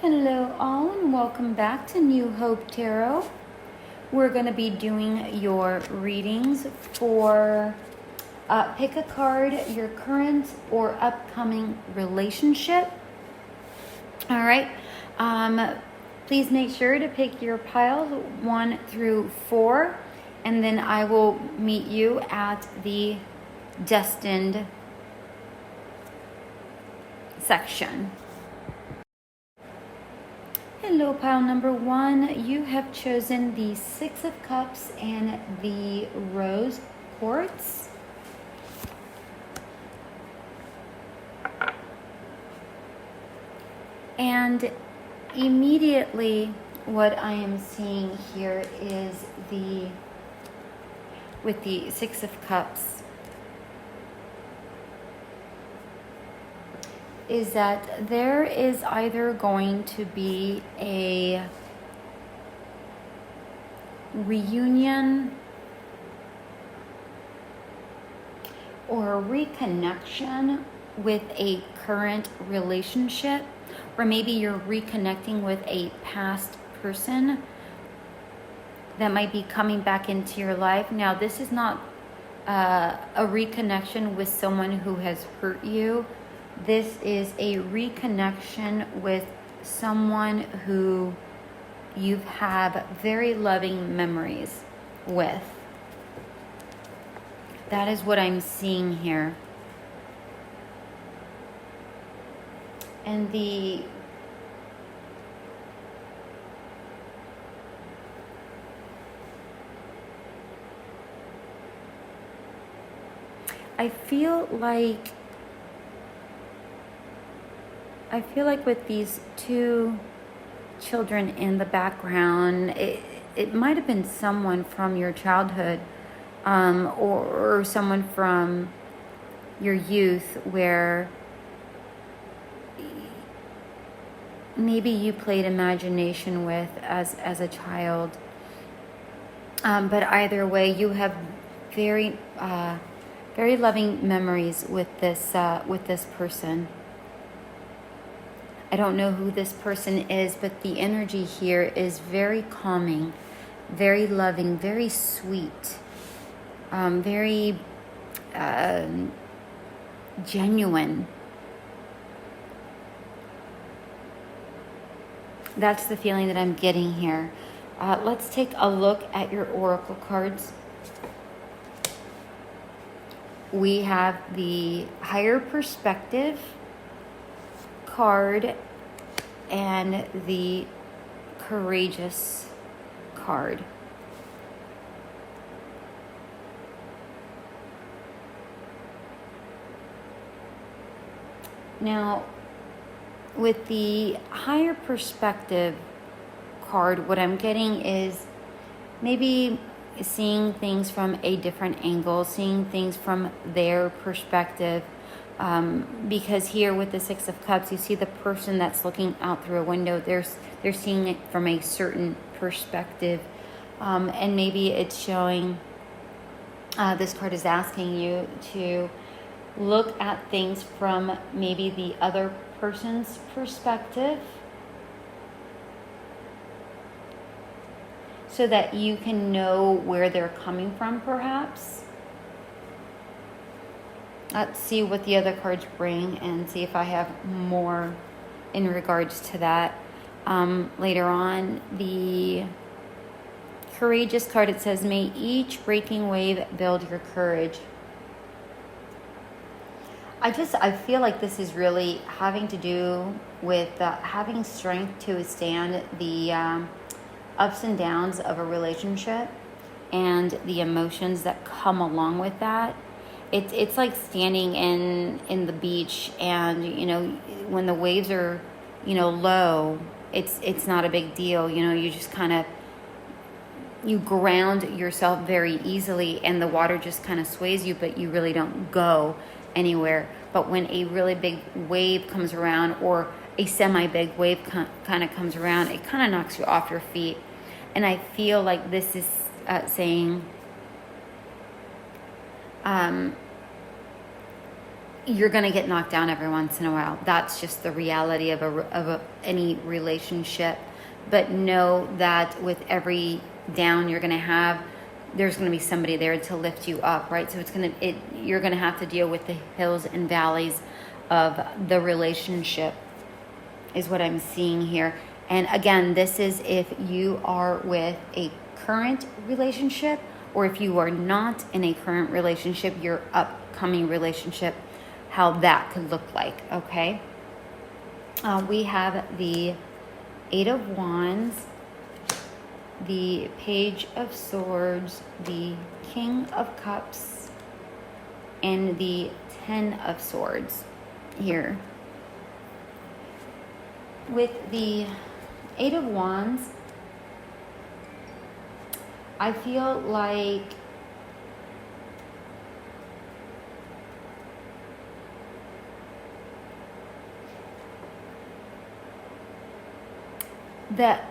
Hello all and welcome back to New Hope Tarot. We're going to be doing your readings for pick a card, your current or upcoming relationship. All right. Please make sure to pick your piles 1 through 4, and then I will meet you at the destined section. Hello, pile number 1. You have chosen the 6 of Cups and the Rose Quartz. And immediately what I am seeing here is with the 6 of Cups, is that there is either going to be a reunion or a reconnection with a current relationship, or maybe you're reconnecting with a past person that might be coming back into your life. Now, this is not a reconnection with someone who has hurt you. This is a reconnection with someone who you have very loving memories with. That is what I'm seeing here. And I feel like with these 2 children in the background, it might have been someone from your childhood, or someone from your youth where maybe you played imagination with as a child. But either way, you have very loving memories with this person. I don't know who this person is, but the energy here is very calming, very loving, very sweet, very genuine. That's the feeling that I'm getting here. Let's take a look at your oracle cards. We have the higher perspective card and the courageous card. Now, with the higher perspective card, what I'm getting is maybe seeing things from a different angle, seeing things from their perspective. Because here with the 6 of Cups, you see the person that's looking out through a window. They're seeing it from a certain perspective, and maybe it's showing. This card is asking you to look at things from maybe the other person's perspective, so that you can know where they're coming from, perhaps. Let's see what the other cards bring and see if I have more in regards to that later on. The courageous card, it says, may each breaking wave build your courage. I feel like this is really having to do with having strength to withstand the ups and downs of a relationship and the emotions that come along with that. It's like standing in the beach, and when the waves are low, it's not a big deal. You just kind of ground yourself very easily, and the water just kind of sways you, but you really don't go anywhere. But when a really big wave comes around, or a semi-big wave kind of comes around, it kind of knocks you off your feet. And I feel like this is saying you're going to get knocked down every once in a while. That's just the reality of any relationship. But know that with every down you're going to have, there's going to be somebody there to lift you up, right? So you're going to have to deal with the hills and valleys of the relationship, is what I'm seeing here. And again, this is if you are with a current relationship, or if you are not in a current relationship, your upcoming relationship, how that could look like, okay? We have the Eight of Wands, the Page of Swords, the King of Cups, and the Ten of Swords here. With the Eight of Wands, I feel like that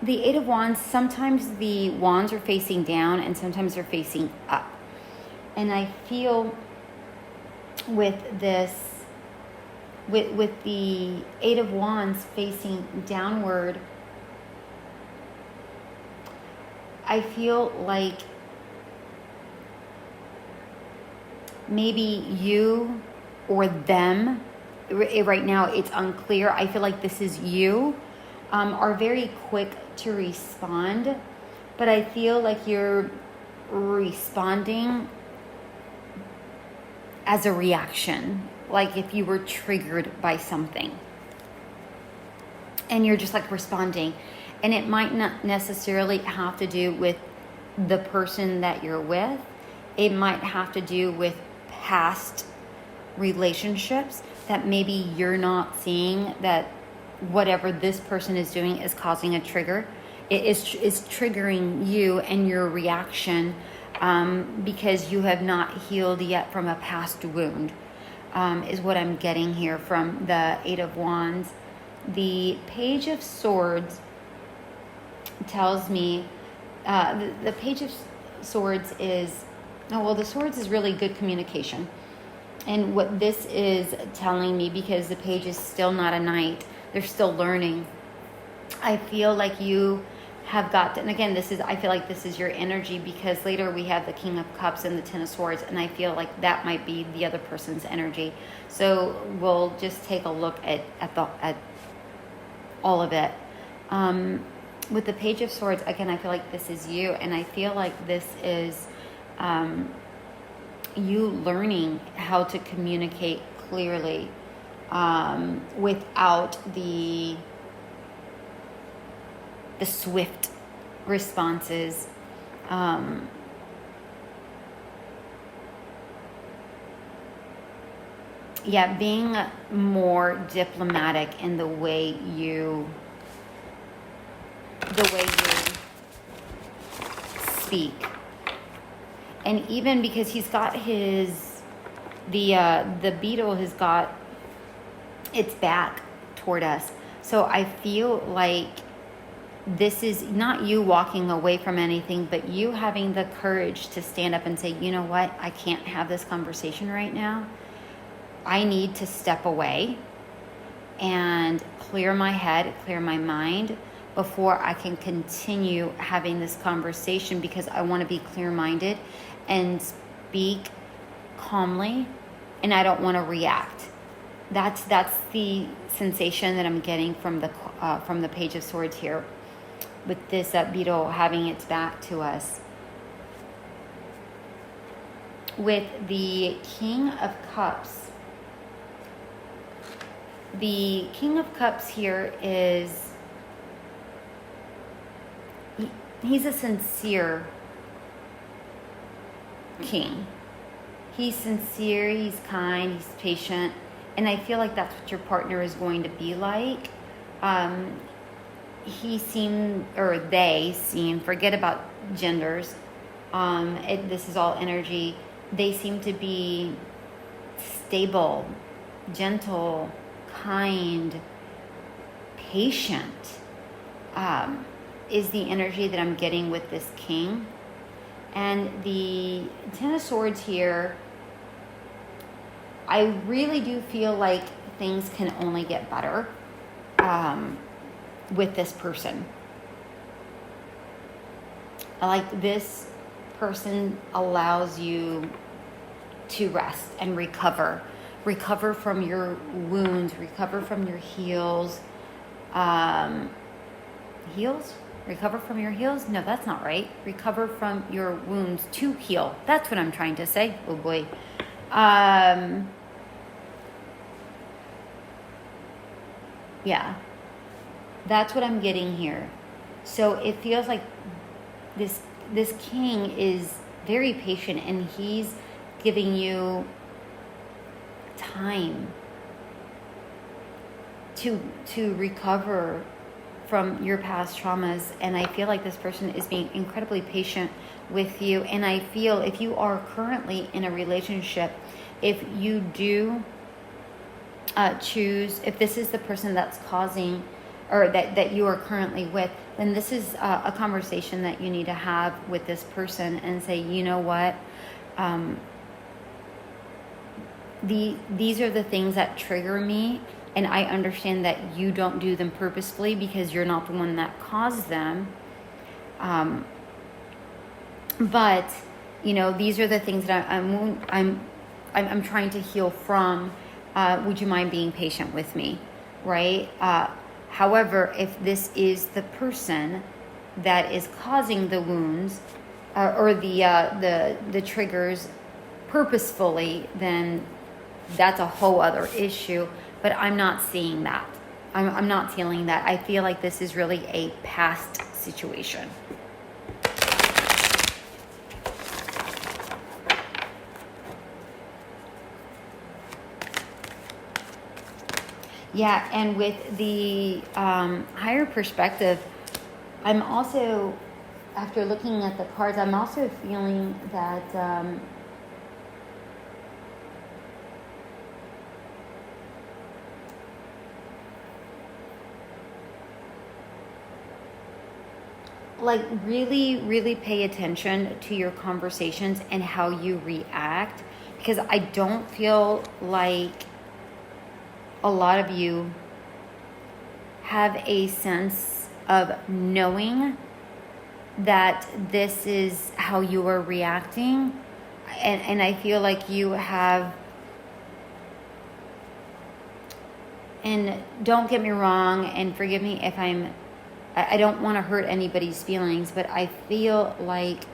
the Eight of Wands, sometimes the wands are facing down and sometimes they're facing up. And I feel with this, with the Eight of Wands facing downward, I feel like maybe you or them, right now it's unclear. I feel like this is you, are very quick to respond, but I feel like you're responding as a reaction, like if you were triggered by something and you're just like responding. And it might not necessarily have to do with the person that you're with. It might have to do with past relationships that maybe you're not seeing, that whatever this person is doing is causing a trigger. It is triggering you and your reaction because you have not healed yet from a past wound, is what I'm getting here from the Eight of Wands. The Page of Swords tells me, the Page of Swords is, the Swords is really good communication. And what this is telling me, because the Page is still not a knight, they're still learning. I feel like you have got to, and again, I feel like this is your energy, because later we have the King of Cups and the Ten of Swords, and I feel like that might be the other person's energy. So we'll just take a look at all of it. With the Page of Swords, again, I feel like this is you, and I feel like this is you learning how to communicate clearly without the swift responses. Being more diplomatic in the way you speak. And even because he's got the beetle has got its back toward us. So I feel like this is not you walking away from anything, but you having the courage to stand up and say, you know what, I can't have this conversation right now. I need to step away and clear my head, clear my mind before I can continue having this conversation, because I want to be clear-minded and speak calmly, and I don't want to react. That's the sensation that I'm getting from the Page of Swords here, with this beetle having its back to us. With the King of Cups, the King of Cups here is, he's a sincere king. He's sincere, he's kind, he's patient, and I feel like that's what your partner is going to be like. They seem, forget about genders, this is all energy, they seem to be stable, gentle, kind, patient, is the energy that I'm getting with this king. And the Ten of Swords here I really do feel like things can only get better with this person. Like this person allows you to rest and recover from your wounds, recover from your heels. Recover from your heels? No, that's not right. Recover from your wounds to heal. That's what I'm trying to say. Oh boy. Yeah. That's what I'm getting here. So it feels like this king is very patient, and he's giving you time to recover from your past traumas. And I feel like this person is being incredibly patient with you. And I feel if you are currently in a relationship, if you do choose, if this is the person that's causing, or that you are currently with, then this is a conversation that you need to have with this person and say, you know what, these are the things that trigger me, and I understand that you don't do them purposefully because you're not the one that caused them. But these are the things that I'm trying to heal from. Would you mind being patient with me, right? However, if this is the person that is causing the wounds or the triggers purposefully, then that's a whole other issue. But I'm not seeing that. I'm not feeling that. I feel like this is really a past situation. Yeah, and with the higher perspective, I'm also, after looking at the cards, I'm also feeling that like really, really pay attention to your conversations and how you react, because I don't feel like a lot of you have a sense of knowing that this is how you are reacting. And I feel like you have, and don't get me wrong, and forgive me if I don't want to hurt anybody's feelings, but I feel like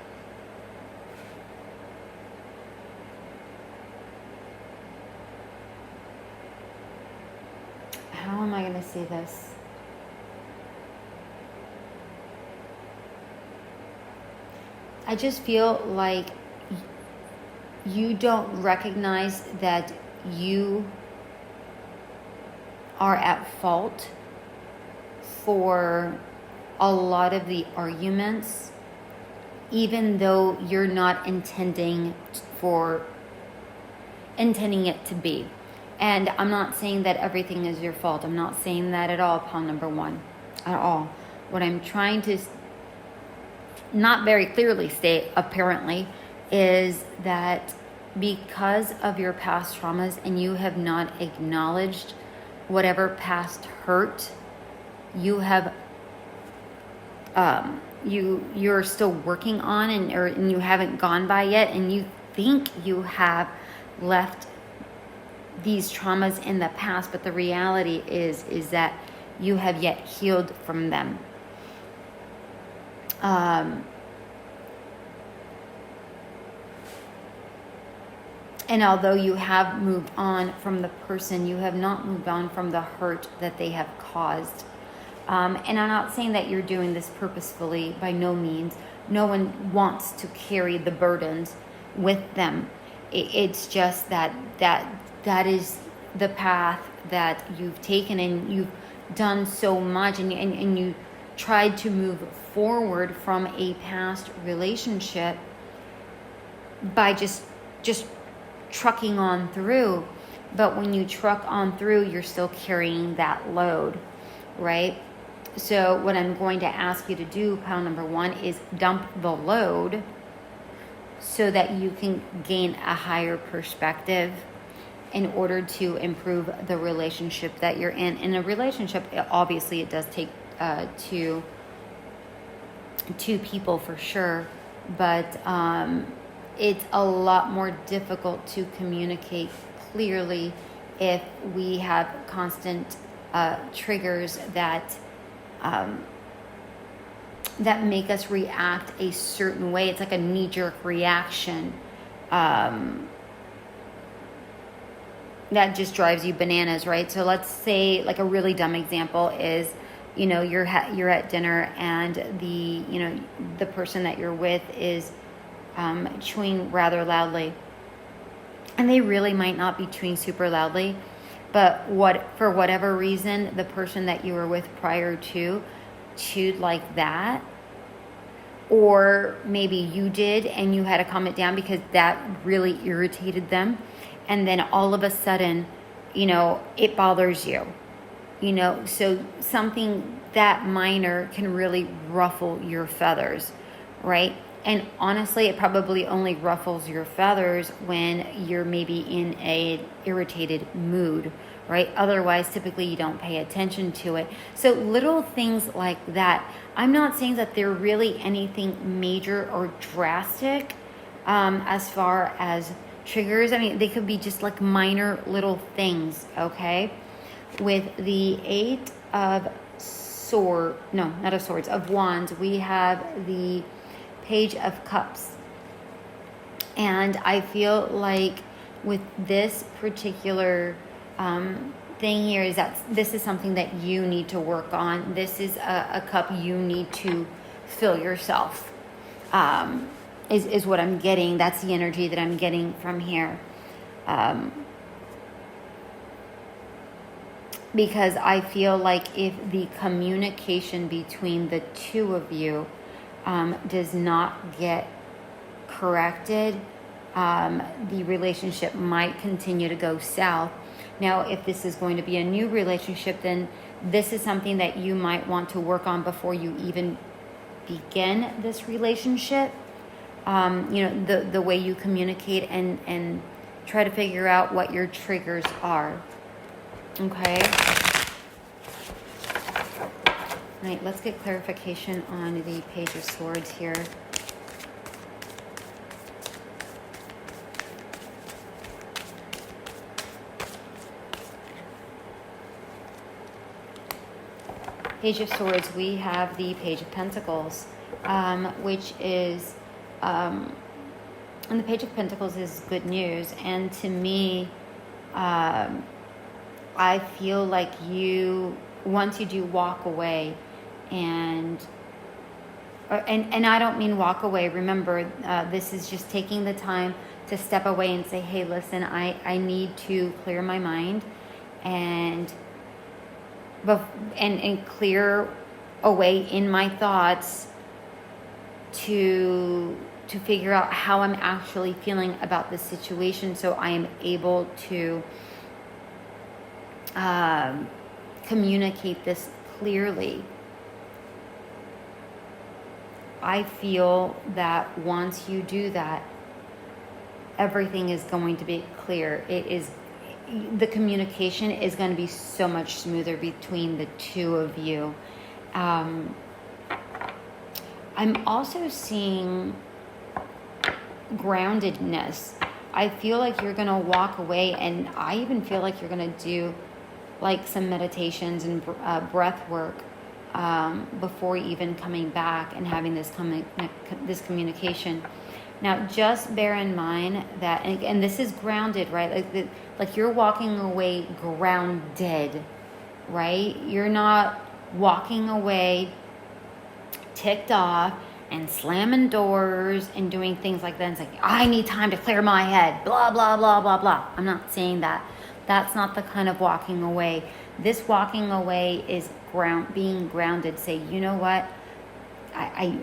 how am I going to say this? I just feel like you don't recognize that you are at fault for a lot of the arguments, even though you're not intending it to be. And I'm not saying that everything is your fault. I'm not saying that at all, pawn number one, at all. What I'm trying to not very clearly state, apparently, is that because of your past traumas and you have not acknowledged whatever past hurt you have, you're still working on, and you haven't gone by yet, and you think you have left these traumas in the past, but the reality is that you have yet healed from them. And although you have moved on from the person, you have not moved on from the hurt that they have caused. And I'm not saying that you're doing this purposefully, by no means. No one wants to carry the burdens with them. It's just that is the path that you've taken, and you've done so much, and you tried to move forward from a past relationship by just trucking on through. But when you truck on through, you're still carrying that load, right? So what I'm going to ask you to do, pound number one, is dump the load so that you can gain a higher perspective in order to improve the relationship that you're in. In a relationship, obviously, it does take two people for sure, but it's a lot more difficult to communicate clearly if we have constant triggers that that make us react a certain way. It's like a knee-jerk reaction that just drives you bananas, right? So let's say, like, a really dumb example is, you're at dinner and the person that you're with is chewing rather loudly, and they really might not be chewing super loudly, but for whatever reason the person that you were with prior to chewed like that, or maybe you did and you had to calm it down because that really irritated them, and then all of a sudden it bothers you, so something that minor can really ruffle your feathers, right? And honestly, it probably only ruffles your feathers when you're maybe in a irritated mood, right? Otherwise, typically you don't pay attention to it. So little things like that. I'm not saying that they're really anything major or drastic as far as triggers. I mean, they could be just like minor little things, okay? With the Eight of Wands, we have the Page of Cups. And I feel like with this particular thing here is that this is something that you need to work on. This is a cup you need to fill yourself, is what I'm getting. That's the energy that I'm getting from here. Because I feel like if the communication between the two of you does not get corrected, the relationship might continue to go south. Now, if this is going to be a new relationship, then this is something that you might want to work on before you even begin this relationship. The way you communicate and try to figure out what your triggers are. Okay. All right, let's get clarification on the Page of Swords here. Page of Swords, we have the Page of Pentacles, which is, and the Page of Pentacles is good news. And to me, I feel like once you do walk away, and I don't mean walk away. Remember, this is just taking the time to step away and say, hey, listen, I need to clear my mind and clear away in my thoughts to figure out how I'm actually feeling about this situation, so I am able to communicate this clearly. I feel that once you do that, everything is going to be clear. The communication is going to be so much smoother between the two of you. I'm also seeing groundedness. I feel like you're going to walk away, and I even feel like you're going to do like some meditations and breath work before like coming back and having this communication. Now, just bear in mind that, and this is grounded, right? Like you're walking away grounded, right? You're not walking away ticked off and slamming doors and doing things like that. It's like, I need time to clear my head, blah, blah, blah, blah, blah. I'm not saying that. That's not the kind of walking away. This walking away is being grounded. Say, you know what? I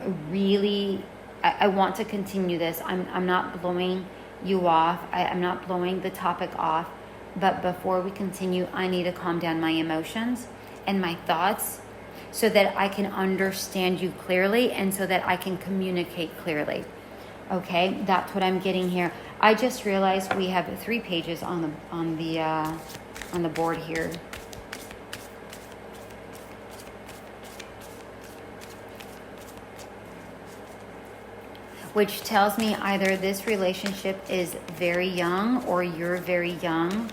want to continue this. I'm not blowing you off. I'm not blowing the topic off. But before we continue, I need to calm down my emotions and my thoughts so that I can understand you clearly and so that I can communicate clearly. Okay, that's what I'm getting here. I just realized we have 3 pages on the board here. Which tells me either this relationship is very young or you're very young.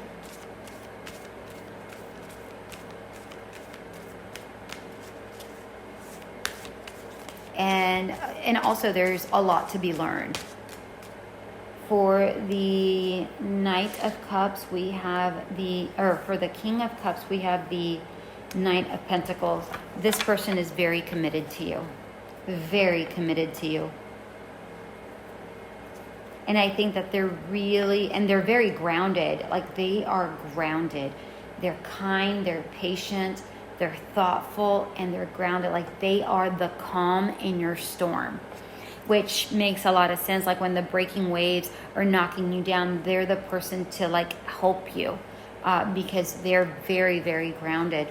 And also there's a lot to be learned. For the Knight of Cups, we have for the King of Cups, we have the Knight of Pentacles. This person is very committed to you. Very committed to you. And I think that they're very grounded. Like, they are grounded. They're kind, they're patient, they're thoughtful, and they're grounded. Like, they are the calm in your storm, which makes a lot of sense. Like, when the breaking waves are knocking you down, they're the person to like help you because they're very, very grounded.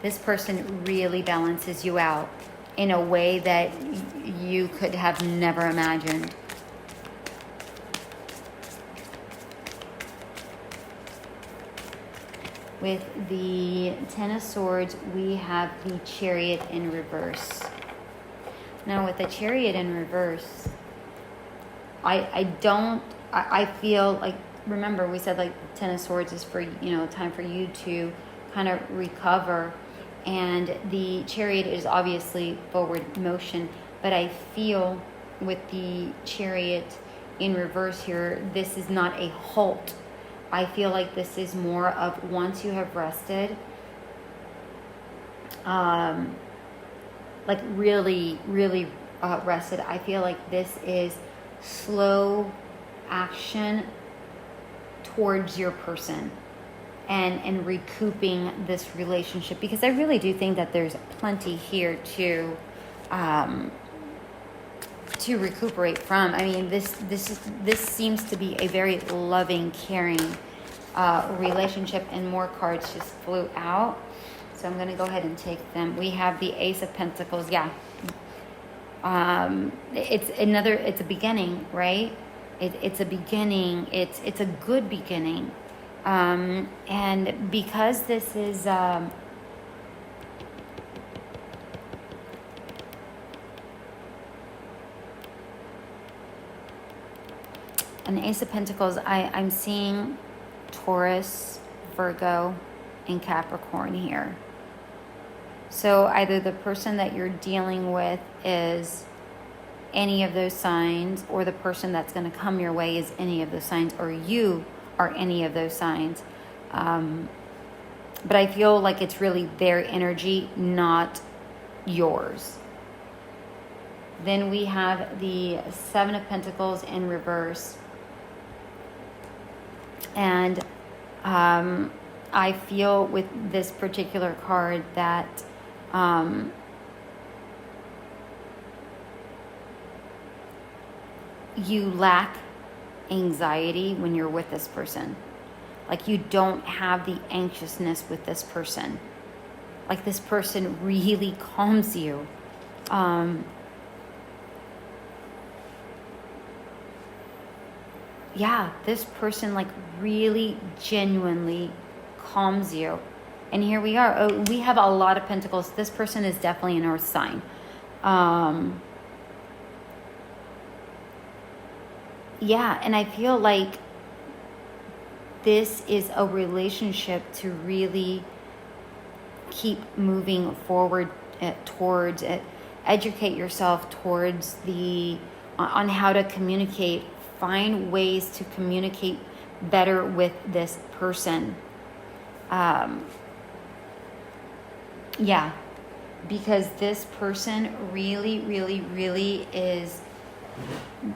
This person really balances you out in a way that you could have never imagined. With the Ten of Swords, we have the Chariot in reverse. Now, with the Chariot in reverse, I feel like, remember we said like the Ten of Swords is for, time for you to kind of recover. And the Chariot is obviously forward motion, but I feel with the Chariot in reverse here, this is not a halt. I feel like this is more of once you have rested, like really, really rested. I feel like this is slow action towards your person. And recouping this relationship, because I really do think that there's plenty here to recuperate from. I mean, this seems to be a very loving, caring relationship, and more cards just flew out. So I'm going to go ahead and take them. We have the Ace of Pentacles. Yeah, it's a beginning, right? It's a beginning. It's a good beginning. And because this is an Ace of Pentacles, I'm seeing Taurus, Virgo, and Capricorn here. So either the person that you're dealing with is any of those signs, or the person that's going to come your way is any of those signs, or you are any of those signs. But I feel like it's really their energy, not yours. Then we have the Seven of Pentacles in reverse. And I feel with this particular card that you lack anxiety when you're with this person. Like, you don't have the anxiousness with this person. Like, this person really calms you. Yeah, this person like really genuinely calms you. And here we are. Oh, we have a lot of pentacles. This person is definitely an earth sign. Yeah, and I feel like this is a relationship to really keep moving forward towards it. Educate yourself towards on how to communicate. Find ways to communicate better with this person. Yeah, because this person really, really, really is...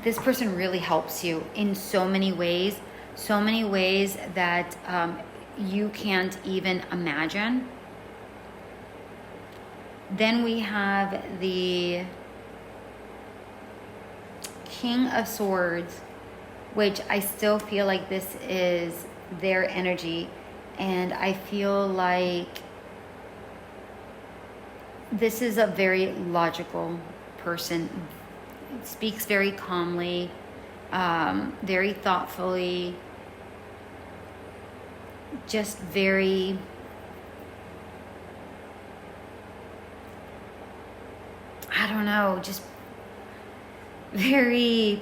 This person really helps you in so many ways that you can't even imagine. Then we have the King of Swords, which I still feel like this is their energy. And I feel like this is a very logical person. Speaks very calmly, very thoughtfully, just very I don't know, just very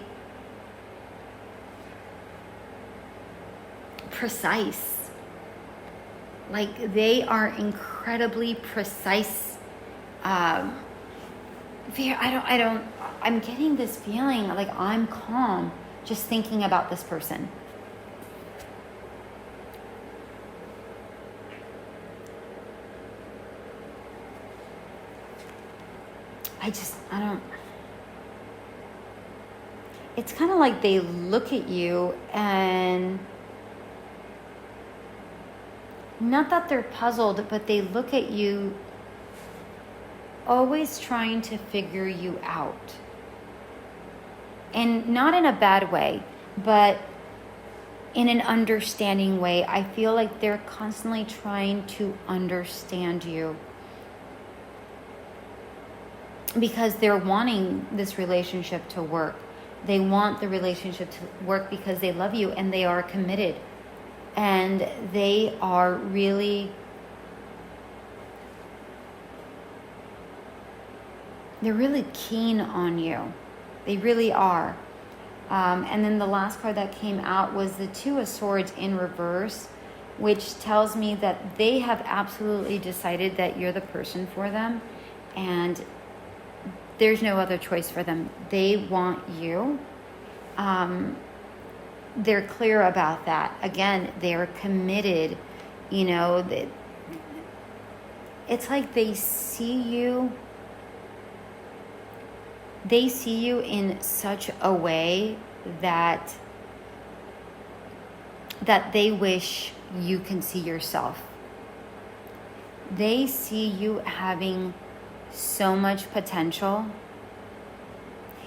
precise. Like, they are incredibly precise. I'm getting this feeling like I'm calm just thinking about this person. It's kind of like they look at you and not that they're puzzled, but they look at you always trying to figure you out. And not in a bad way, but in an understanding way. I feel like they're constantly trying to understand you, because they're wanting this relationship to work. They want the relationship to work because they love you and they are committed. And they are really, they're really keen on you. They really are. And then the last card that came out was the Two of Swords in reverse, which tells me that they have absolutely decided that you're the person for them. And there's no other choice for them. They want you. They're clear about that. Again, they're committed. You know, it's like they see you. They see you in such a way that they wish you can see yourself. They see you having so much potential.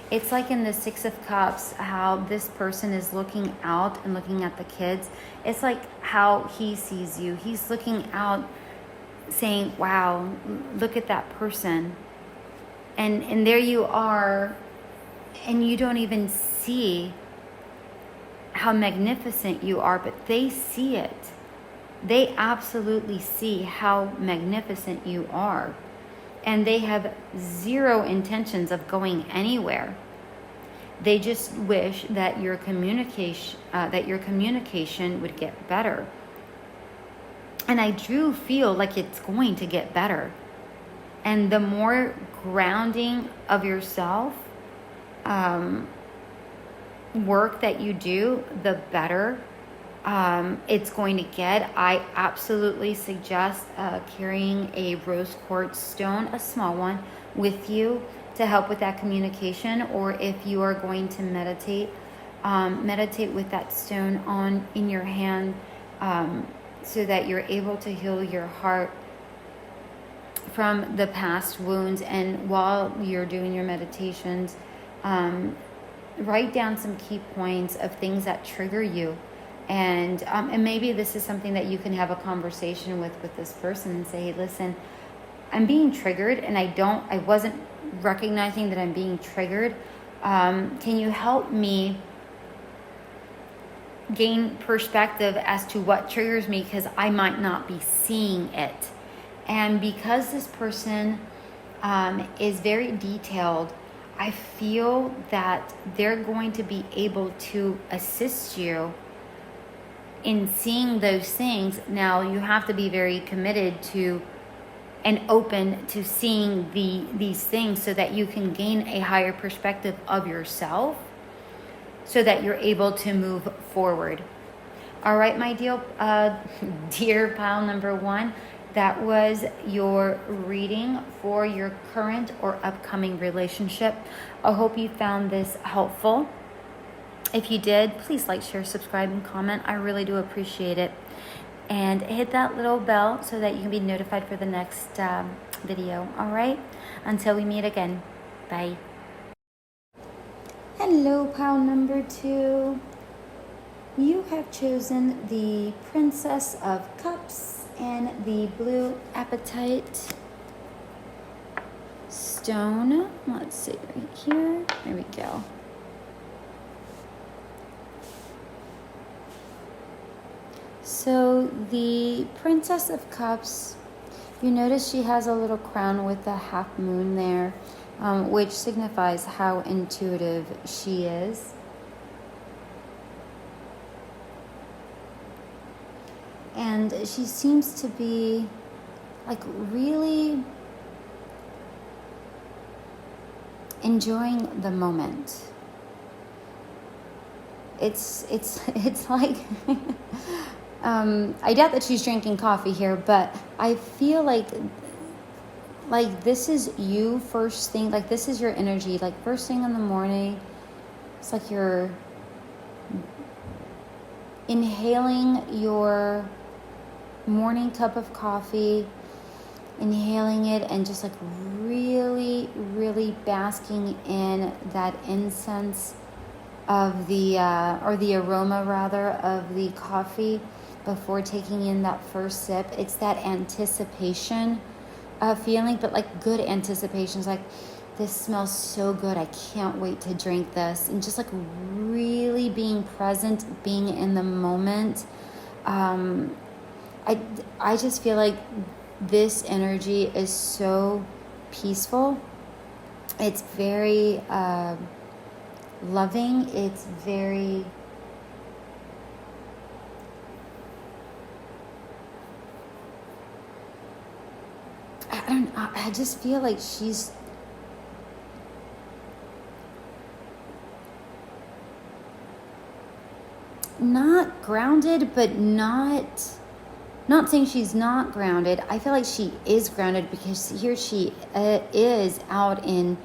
It's like in the Six of Cups, how this person is looking out and looking at the kids. It's like how he sees you. He's looking out saying, wow, look at that person. And there you are, and you don't even see how magnificent you are, but they see it. They absolutely see how magnificent you are. And they have zero intentions of going anywhere. They just wish that your communication would get better. And I do feel like it's going to get better. And the more grounding of yourself work that you do, the better it's going to get. I absolutely suggest carrying a rose quartz stone, a small one, with you to help with that communication. Or if you are going to meditate, meditate with that stone in your hand, so that you're able to heal your heart from the past wounds. And while you're doing your meditations, write down some key points of things that trigger you. And maybe this is something that you can have a conversation with this person and say, hey, listen, I'm being triggered and I wasn't recognizing that I'm being triggered. Can you help me gain perspective as to what triggers me? Because I might not be seeing it. And because this person is very detailed, I feel that they're going to be able to assist you in seeing those things. Now, you have to be very committed to and open to seeing these things so that you can gain a higher perspective of yourself, so that you're able to move forward. All right, my dear pile number one, that was your reading for your current or upcoming relationship. I hope you found this helpful. If you did, please like, share, subscribe, and comment. I really do appreciate it. And hit that little bell so that you can be notified for the next video. All right? Until we meet again. Bye. Hello, pile number two. You have chosen the Princess of Cups and the blue Apatite. stone. Let's see right here. There we go. So the Princess of Cups, you notice she has a little crown with a half moon there, which signifies how intuitive she is. And she seems to be like really enjoying the moment. It's like I doubt that she's drinking coffee here, but I feel like this is you first thing, like this is your energy, like first thing in the morning. It's like you're inhaling your morning cup of coffee, inhaling it and just like really, really basking in that incense of the, or the aroma rather, of the coffee before taking in that first sip. It's that anticipation feeling, but like good anticipation. It's like, this smells so good, I can't wait to drink this. And just like really being present, being in the moment. I just feel like this energy is so peaceful. It's very loving. It's very I just feel like she's not grounded, but not saying she's not grounded. I feel like she is grounded because here she is out in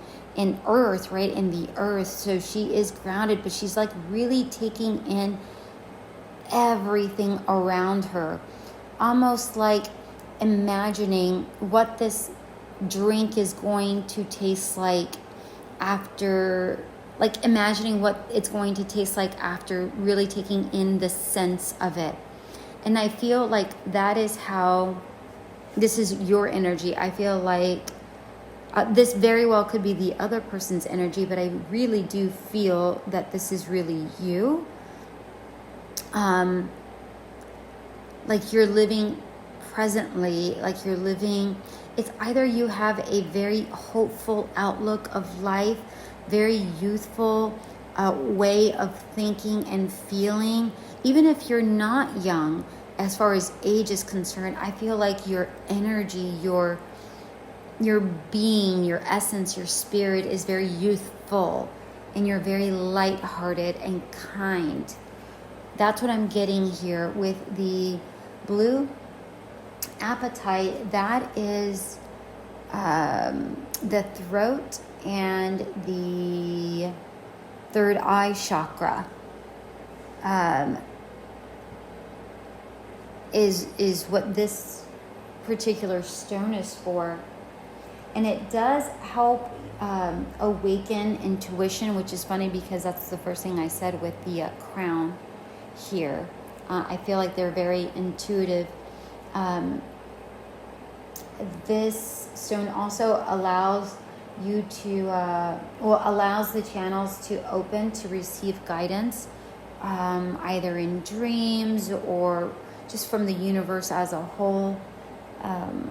earth, right? In the earth. So she is grounded, but she's like really taking in everything around her. Almost like imagining what this drink is going to taste like after, like imagining what it's going to taste like after really taking in the sense of it. And I feel like that is how this is your energy. I feel like this very well could be the other person's energy, but I really do feel that this is really you. Like you're living presently, like you're living, it's either you have a very hopeful outlook of life, very youthful way of thinking and feeling. Even if you're not young, as far as age is concerned, I feel like your energy, your being, your essence, your spirit is very youthful, and you're very lighthearted and kind. That's what I'm getting here with the blue apatite. That is the throat and the third eye chakra. Is what this particular stone is for. And it does help awaken intuition, which is funny because that's the first thing I said with the crown here. I feel like they're very intuitive. This stone also allows you to, allows the channels to open to receive guidance, either in dreams or just from the universe as a whole. And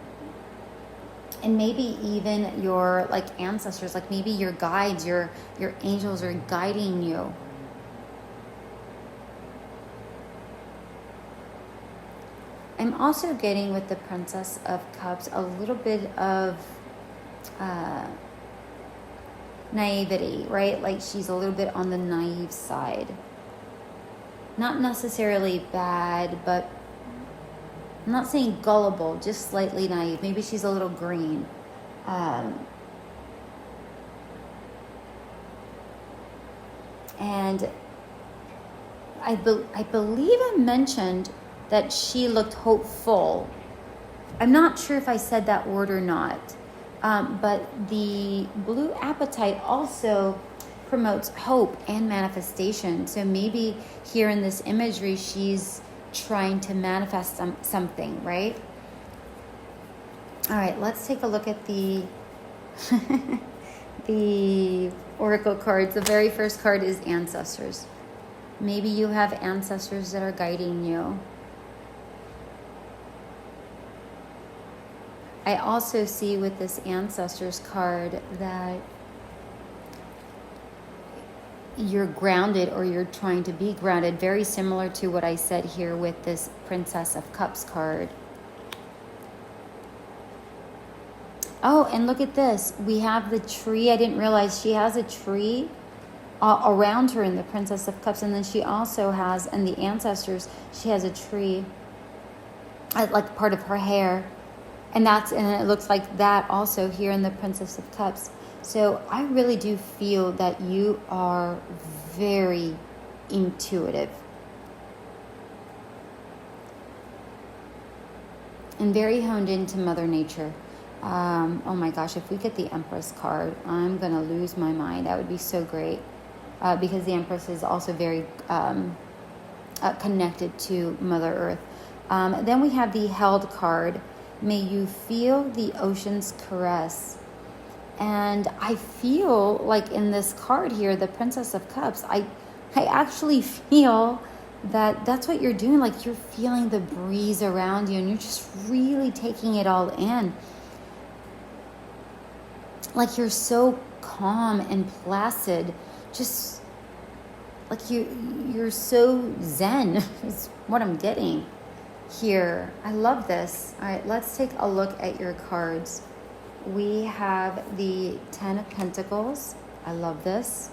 maybe even your like ancestors, like maybe your guides, your angels are guiding you. I'm also getting with the Princess of Cups a little bit of naivety, right? Like she's a little bit on the naive side. Not necessarily bad, but I'm not saying gullible, just slightly naive. Maybe she's a little green. And I believe I mentioned that she looked hopeful. I'm not sure if I said that word or not. But the blue apatite also promotes hope and manifestation. So maybe here in this imagery, she's trying to manifest something, right? All right, let's take a look at the the oracle cards, the very first card is ancestors. Maybe you have ancestors that are guiding you. I also see with this ancestors card that you're grounded, or you're trying to be grounded, very similar to what I said here with this Princess of Cups card. Oh, and look at this. We have the tree. I didn't realize she has a tree around her in the Princess of Cups. And then she also has, in the ancestors, she has a tree, like part of her hair. And it looks like that also here in the Princess of Cups. So I really do feel that you are very intuitive and very honed into Mother Nature. Oh my gosh, if we get the Empress card, I'm going to lose my mind. That would be so great, because the Empress is also very connected to Mother Earth. Then we have the Held card. May you feel the ocean's caress. And I feel like in this card here, the Princess of Cups, I actually feel that that's what you're doing. Like, you're feeling the breeze around you and you're just really taking it all in. Like, you're so calm and placid, just like you're so zen is what I'm getting here. I love this. All right, let's take a look at your cards. We have the 10 of Pentacles. I love this.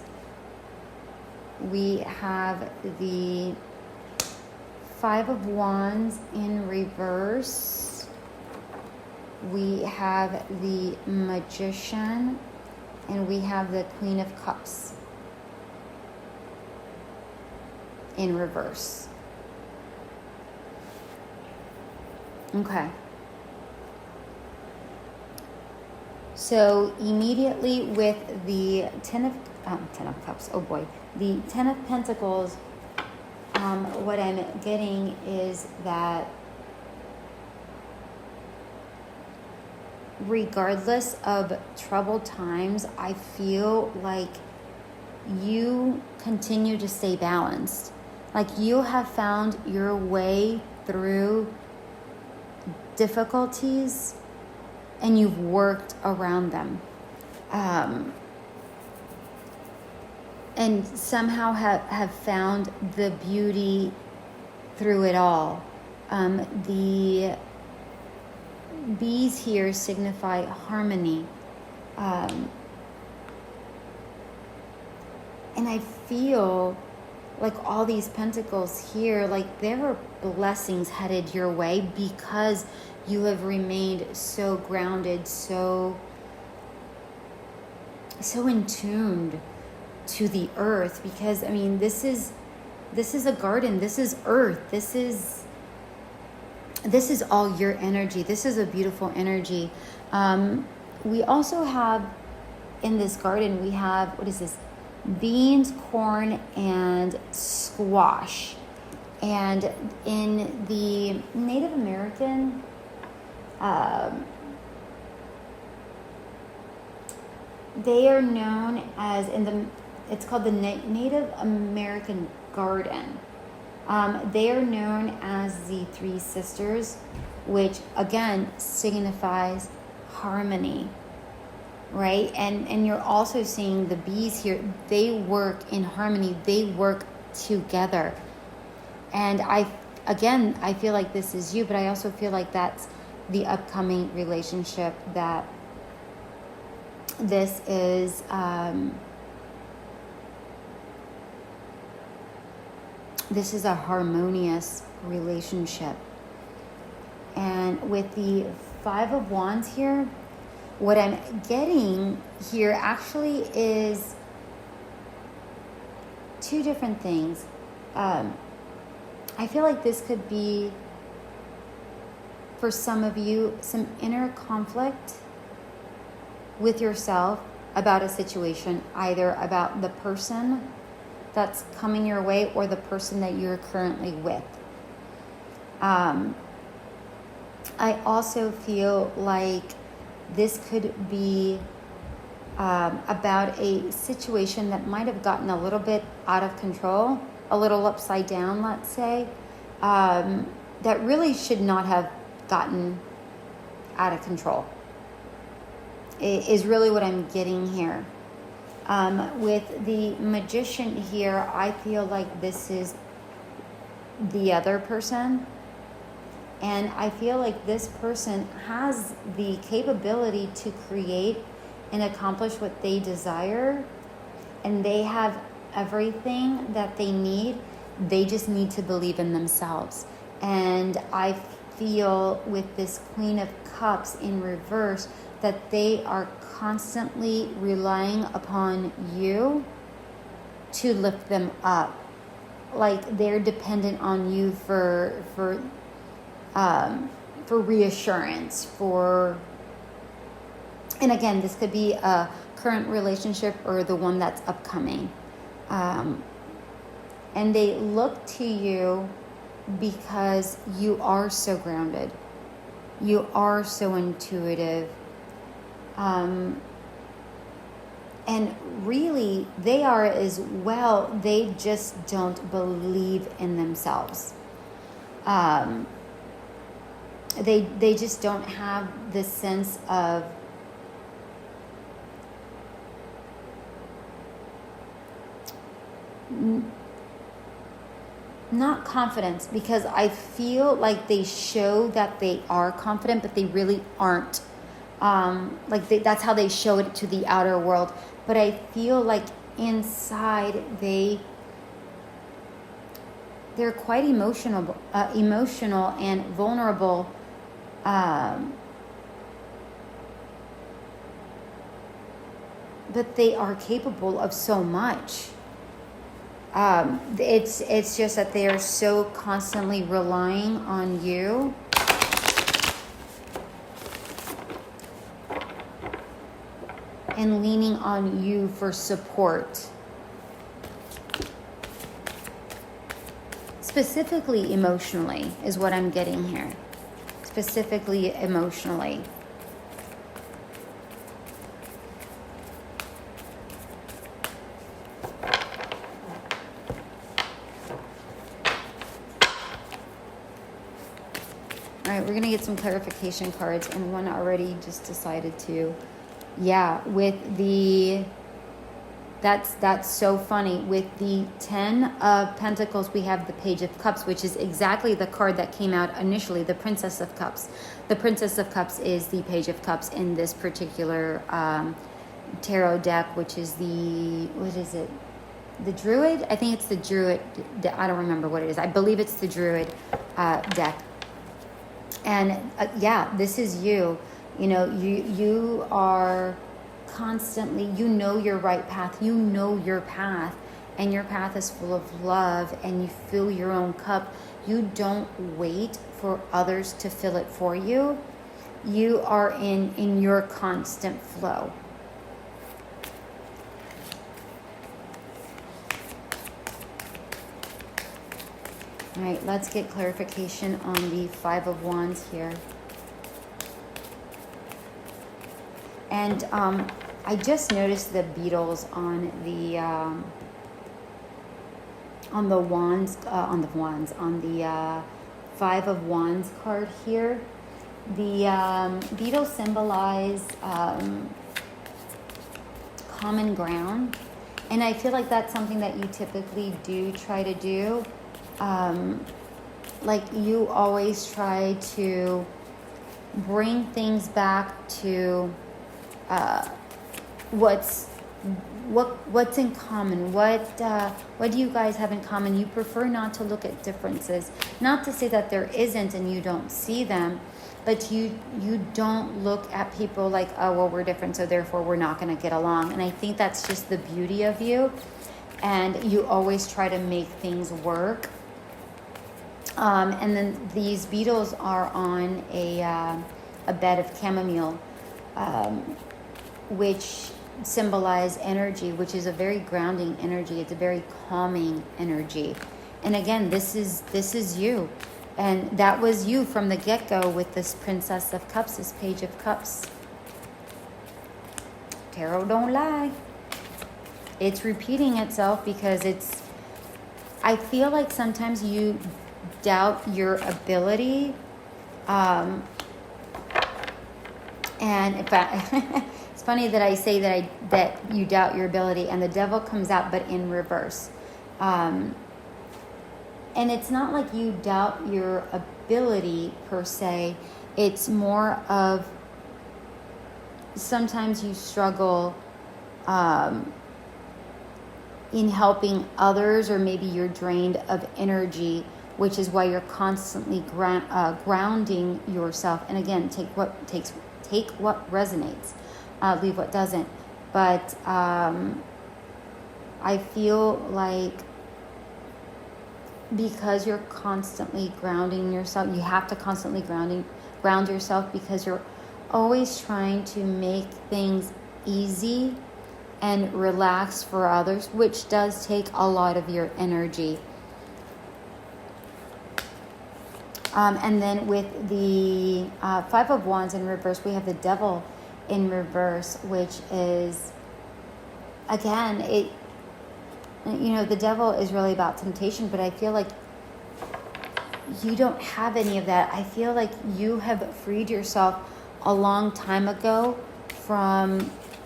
We have the 5 of Wands in reverse. We have the Magician, and we have the Queen of Cups in reverse. Okay. So immediately with the 10 of Cups, oh boy, the 10 of Pentacles, what I'm getting is that regardless of troubled times, I feel like you continue to stay balanced. Like, you have found your way through difficulties and you've worked around them. And somehow have found the beauty through it all. The bees here signify harmony. And I feel like all these pentacles here, like there are blessings headed your way because you have remained so grounded, so in tuned to the earth. Because I mean, this is a garden, this is earth, this is all your energy. This is a beautiful energy. We also have in this garden, we have, what is this? Beans, corn, and squash. And in the Native American, they are known as, it's called the Native American Garden. They are known as the Three Sisters, which again signifies harmony, right? And you're also seeing the bees here. They work in harmony. They work together. And I feel like this is you, but I also feel like that's the upcoming relationship, that this is a harmonious relationship. And with the 5 of Wands here, what I'm getting here actually is two different things. I feel like this could be, for some of you, some inner conflict with yourself about a situation, either about the person that's coming your way or the person that you're currently with. I also feel like this could be about a situation that might have gotten a little bit out of control, a little upside down, let's say, that really should not have gotten out of control, is really what I'm getting here. With the Magician here, I feel like this is the other person. And I feel like this person has the capability to create and accomplish what they desire. And they have everything that they need. They just need to believe in themselves. And I feel with this Queen of Cups in reverse that they are constantly relying upon you to lift them up. Like they're dependent on you for reassurance, and again, this could be a current relationship or the one that's upcoming. And they look to you because you are so grounded. You are so intuitive. And really, they are as well. They just don't believe in themselves. They just don't have the sense of not confidence, because I feel like they show that they are confident, but they really aren't. That's how they show it to the outer world. But I feel like inside they're quite emotional and vulnerable. But they are capable of so much. It's just that they are so constantly relying on you. And leaning on you for support. Specifically emotionally is what I'm getting here. Specifically emotionally. All right, we're going to get some clarification cards, and one already just decided to. Yeah, with the, that's so funny. With the 10 of Pentacles, we have the Page of Cups, which is exactly the card that came out initially, the Princess of Cups. The Princess of Cups is the Page of Cups in this particular tarot deck, which is what is it? The Druid? I think it's the Druid. I don't remember what it is. I believe it's the Druid deck. And yeah, this is you. You know, you are constantly, you know your right path, you know your path, and your path is full of love, and you fill your own cup. You don't wait for others to fill it for you. You are in your constant flow. All right, let's get clarification on the Five of Wands here. And I just noticed the beetles on the Five of Wands card here. The beetles symbolize common ground, and I feel like that's something that you typically do try to do. Like you always try to bring things back to what's in common. What do you guys have in common? You prefer not to look at differences. Not to say that there isn't and you don't see them, but you don't look at people like, oh, well, we're different, so therefore we're not going to get along. And I think that's just the beauty of you. And you always try to make things work. And then these beetles are on a bed of chamomile, which symbolize energy, which is a very grounding energy. It's a very calming energy. And again, this is you. And that was you from the get-go with this Princess of Cups, this Page of Cups. tarot don't lie. It's repeating itself because I feel like sometimes you doubt your ability. And it's funny that I say that you doubt your ability, and the devil comes out, but in reverse. And it's not like you doubt your ability per se. It's more of sometimes you struggle in helping others, or maybe you're drained of energy, which is why you're constantly grounding yourself. And again, take what resonates, leave what doesn't. But I feel like because you're constantly grounding yourself, you have to constantly ground yourself, because you're always trying to make things easy and relax for others, which does take a lot of your energy. And then with the Five of Wands in reverse, we have the Devil in reverse, which is, again, the devil is really about temptation, but I feel like you don't have any of that. I feel like you have freed yourself a long time ago from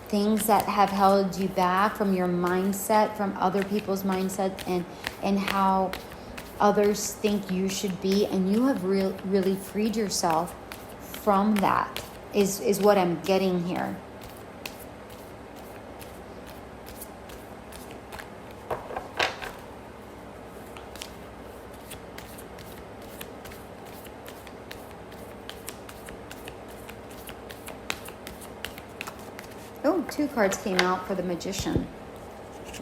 things that have held you back, from your mindset, from other people's mindset, and how others think you should be, and you have really freed yourself from that, is what I'm getting here. Oh, 2 cards came out for the Magician.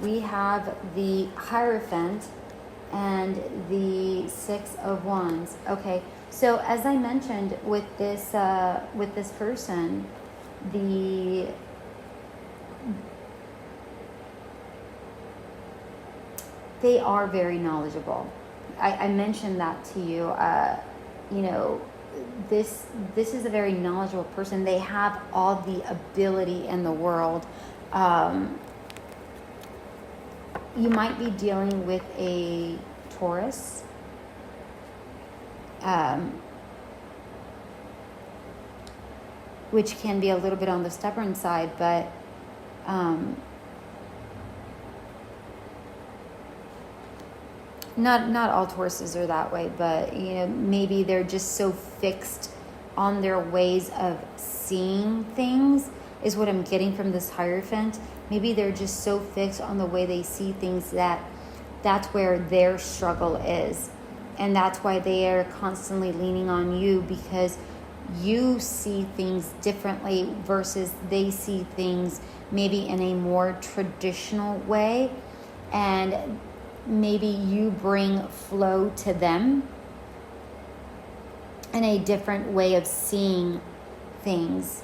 We have the Hierophant and the 6 of Wands. Okay, so as I mentioned with this person, they are very knowledgeable. I mentioned that to you. This is a very knowledgeable person. They have all the ability in the world. You might be dealing with a Taurus. Which can be a little bit on the stubborn side, but not all Tauruses are that way, but maybe they're just so fixed on their ways of seeing things, is what I'm getting from this Hierophant. Maybe they're just so fixed on the way they see things that's where their struggle is. And that's why they are constantly leaning on you, because you see things differently versus they see things maybe in a more traditional way. And maybe you bring flow to them and a different way of seeing things.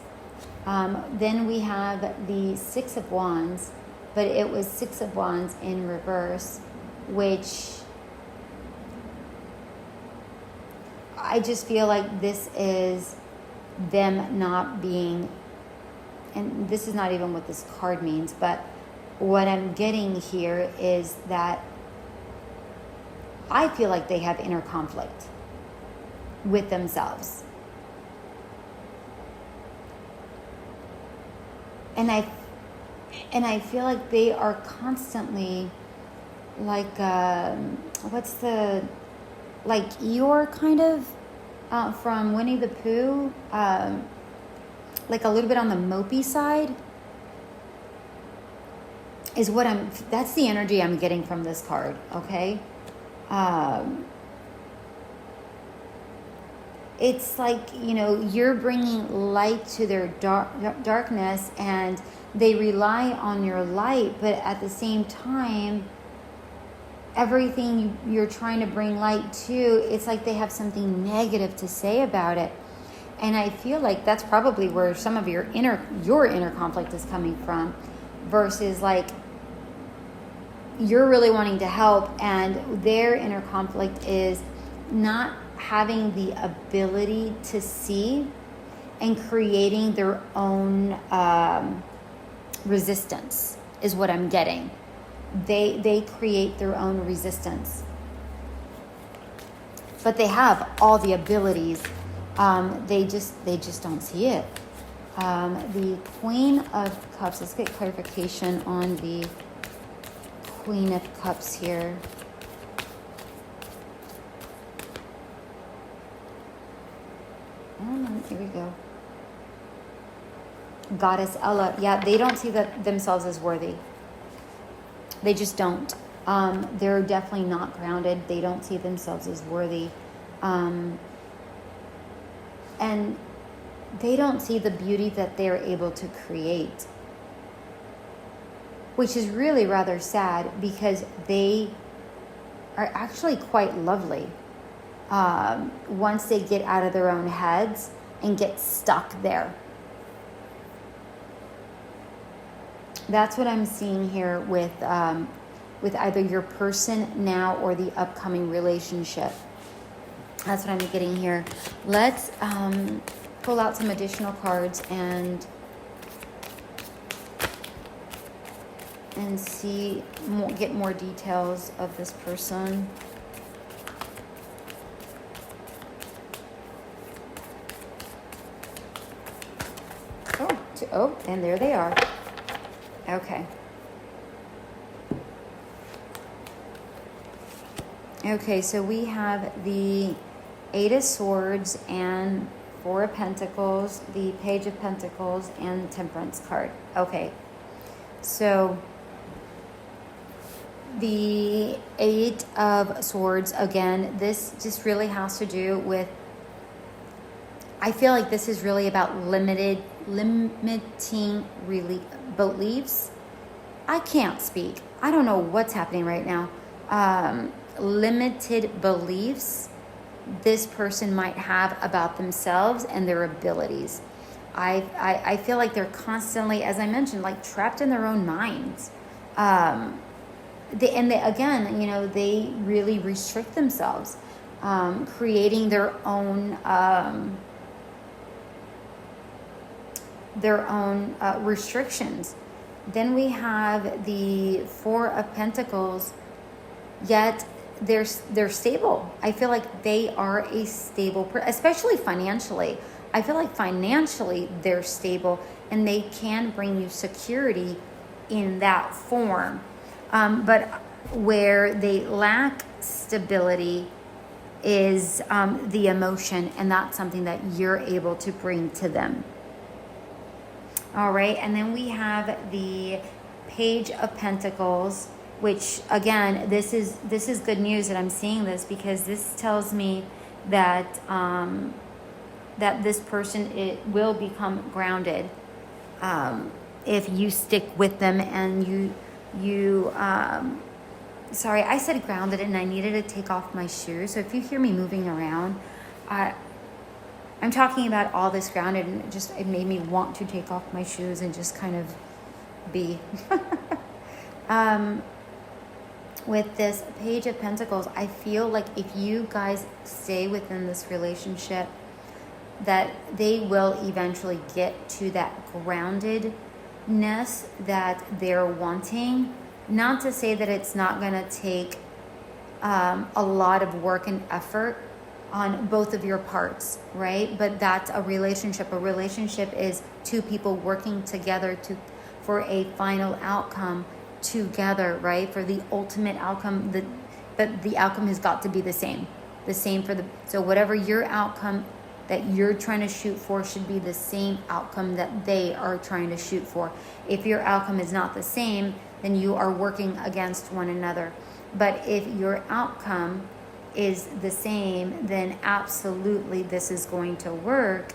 Then we have the 6 of Wands, but it was 6 of Wands in reverse, which I just feel like this is them not being, and this is not even what this card means, but what I'm getting here is that I feel like they have inner conflict with themselves. And I feel like they are constantly like, Eeyore kind of, from Winnie the Pooh, like a little bit on the mopey side, is that's the energy I'm getting from this card, okay? It's like, you're bringing light to their darkness, and they rely on your light, but at the same time, everything you're trying to bring light to, it's like they have something negative to say about it. And I feel like that's probably where some of your inner conflict is coming from, versus like you're really wanting to help, and their inner conflict is not having the ability to see and creating their own resistance is what I'm getting. They create their own resistance. But they have all the abilities. They just don't see it. The Queen of Cups. Let's get clarification on the Queen of Cups here. Here we go. Goddess Ella. Yeah, they don't see themselves as worthy. They just don't. They're definitely not grounded. They don't see themselves as worthy. And they don't see the beauty that they're able to create. Which is really rather sad, because they are actually quite lovely. Once they get out of their own heads and get stuck there. That's what I'm seeing here with either your person now or the upcoming relationship. That's what I'm getting here. Let's pull out some additional cards and see more, get more details of this person. Oh, and there they are. Okay. Okay, so we have the Eight of Swords and Four of Pentacles, the Page of Pentacles, and the Temperance card. Okay, so the Eight of Swords, again, this just really has to do with, I feel like this is really about limiting really beliefs. I can't speak. I don't know what's happening right now. Limited beliefs this person might have about themselves and their abilities. I feel like they're constantly, as I mentioned, like trapped in their own minds. They again, you know, they really restrict themselves, creating their own restrictions. Then we have the Four of Pentacles, yet they're stable. I feel like they are a stable person, especially financially. I feel like financially they're stable and they can bring you security in that form. But where they lack stability is the emotion, and that's something that you're able to bring to them. All right, and then we have the Page of Pentacles, which again, this is good news that I'm seeing this, because this tells me that that this person will become grounded if you stick with them and you sorry, I said grounded and I needed to take off my shoes. So if you hear me moving around, I'm talking about all this grounded, and it made me want to take off my shoes and just kind of be. With this Page of Pentacles, I feel like if you guys stay within this relationship, that they will eventually get to that groundedness that they're wanting. Not to say that it's not going to take a lot of work and effort on both of your parts, right? But that's a relationship. A relationship is two people working together for a final outcome together, right? For the ultimate outcome, but the outcome has got to be the same so whatever your outcome that you're trying to shoot for should be the same outcome that they are trying to shoot for. If your outcome is not the same, then you are working against one another. But if your outcome is the same, then absolutely this is going to work,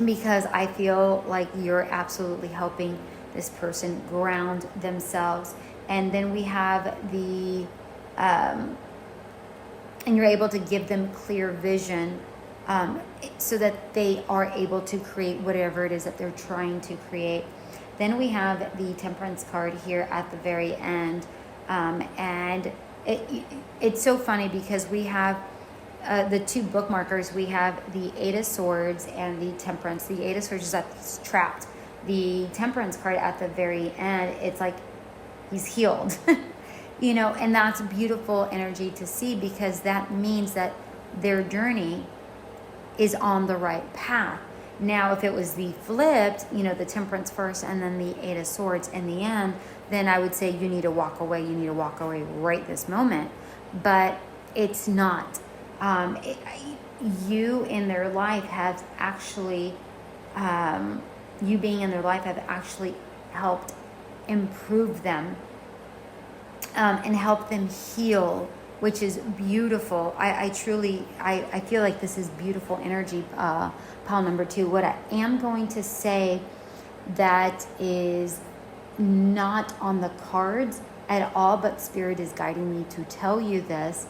because I feel like you're absolutely helping this person ground themselves. And then we have the and you're able to give them clear vision, so that they are able to create whatever it is that they're trying to create. Then we have the Temperance card here at the very end, and it's so funny because we have the two bookmarkers. We have the Eight of Swords and the Temperance. The Eight of Swords is that's trapped. the Temperance card at the very end, it's like he's healed. You know, and that's beautiful energy to see, because that means that their journey is on the right path. Now, if it was the flipped, you know, the Temperance first and then the Eight of Swords in the end, then I would say you need to walk away. You need to walk away right this moment. But it's not. You in their life have actually, you being in their life have actually helped improve them, and help them heal, which is beautiful. I truly feel like this is beautiful energy, pile number 2. What I am going to say that is not on the cards at all, but Spirit is guiding me to tell you this.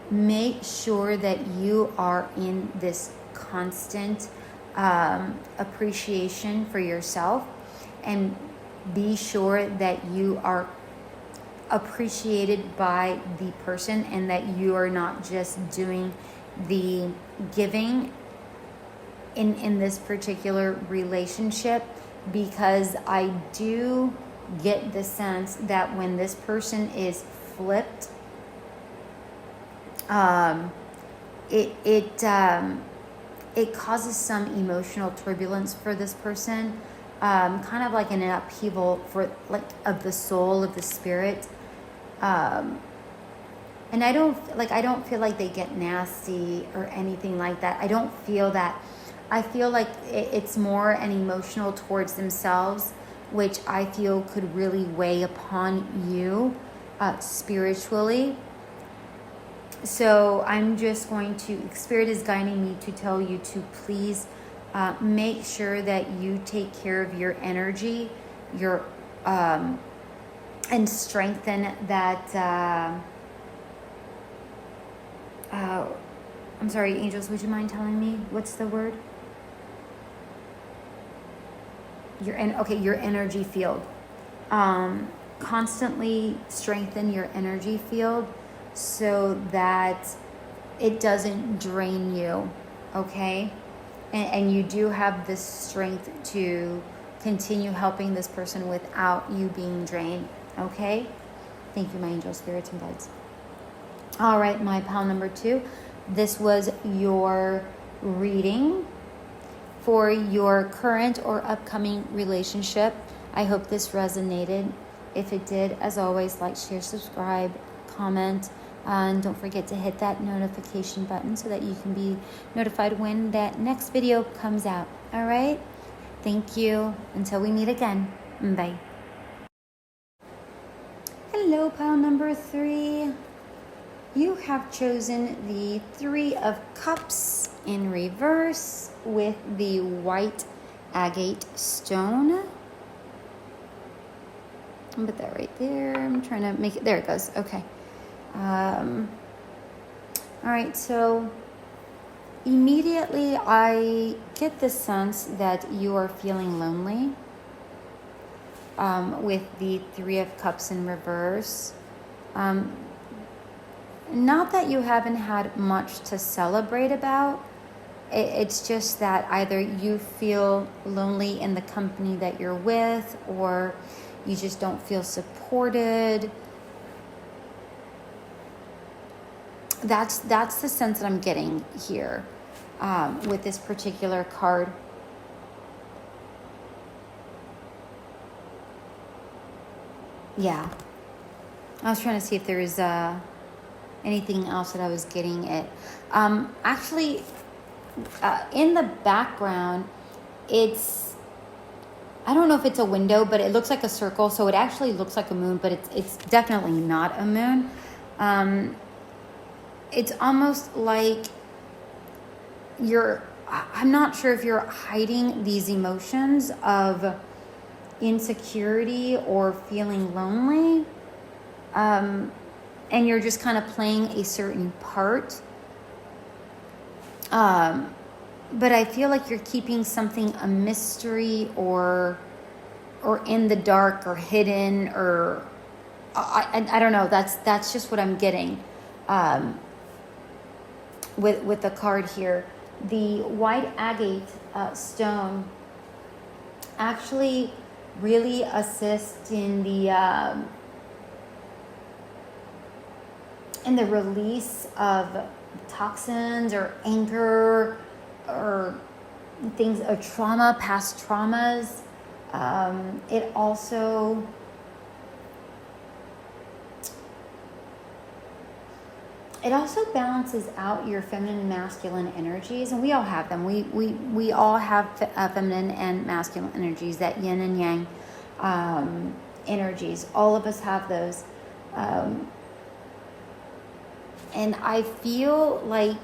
Make sure that you are in this constant appreciation for yourself, and be sure that you are appreciated by the person, and that you are not just doing the giving in this particular relationship, because I do get the sense that when this person is flipped, it causes some emotional turbulence for this person, kind of like an upheaval for like of the soul, of the spirit. And I don't feel like they get nasty or anything like that. I don't feel that. I feel like it's more an emotional towards themselves, which I feel could really weigh upon you spiritually. So I'm just going to, Spirit is guiding me to tell you to please make sure that you take care of your energy, your and strengthen that. I'm sorry, angels, would you mind telling me what's the word? Your energy field. Constantly strengthen your energy field so that it doesn't drain you, okay? And you do have the strength to continue helping this person without you being drained, okay? Thank you, my angels, spirits, and guides. All right, my pal number 2. This was your reading for your current or upcoming relationship. I hope this resonated. If it did, as always, like, share, subscribe, comment, and don't forget to hit that notification button so that you can be notified when that next video comes out. All right? Thank you. Until we meet again. Bye. Hello, pile number 3. You have chosen the 3 of Cups in reverse with the white agate stone. I'll put that right there. I'm trying to make it, there it goes. Okay. All right, so immediately I get the sense that you are feeling lonely with the 3 of Cups in reverse. Not that you haven't had much to celebrate about. It's just that either you feel lonely in the company that you're with, or you just don't feel supported. That's the sense that I'm getting here with this particular card. Yeah. I was trying to see if there is anything else that I was getting it. Actually, in the background, I don't know if it's a window, but it looks like a circle, so it actually looks like a moon, but it's definitely not a moon. It's almost like I'm not sure if you're hiding these emotions of insecurity or feeling lonely, and you're just kind of playing a certain part. But I feel like you're keeping something a mystery or in the dark or hidden, or I don't know. That's just what I'm getting with the card here. The white agate stone actually really assist in the release of toxins or anger or things, or trauma, past traumas. It also balances out your feminine and masculine energies, and we all have them. We all have feminine and masculine energies, that yin and yang energies. All of us have those. And I feel like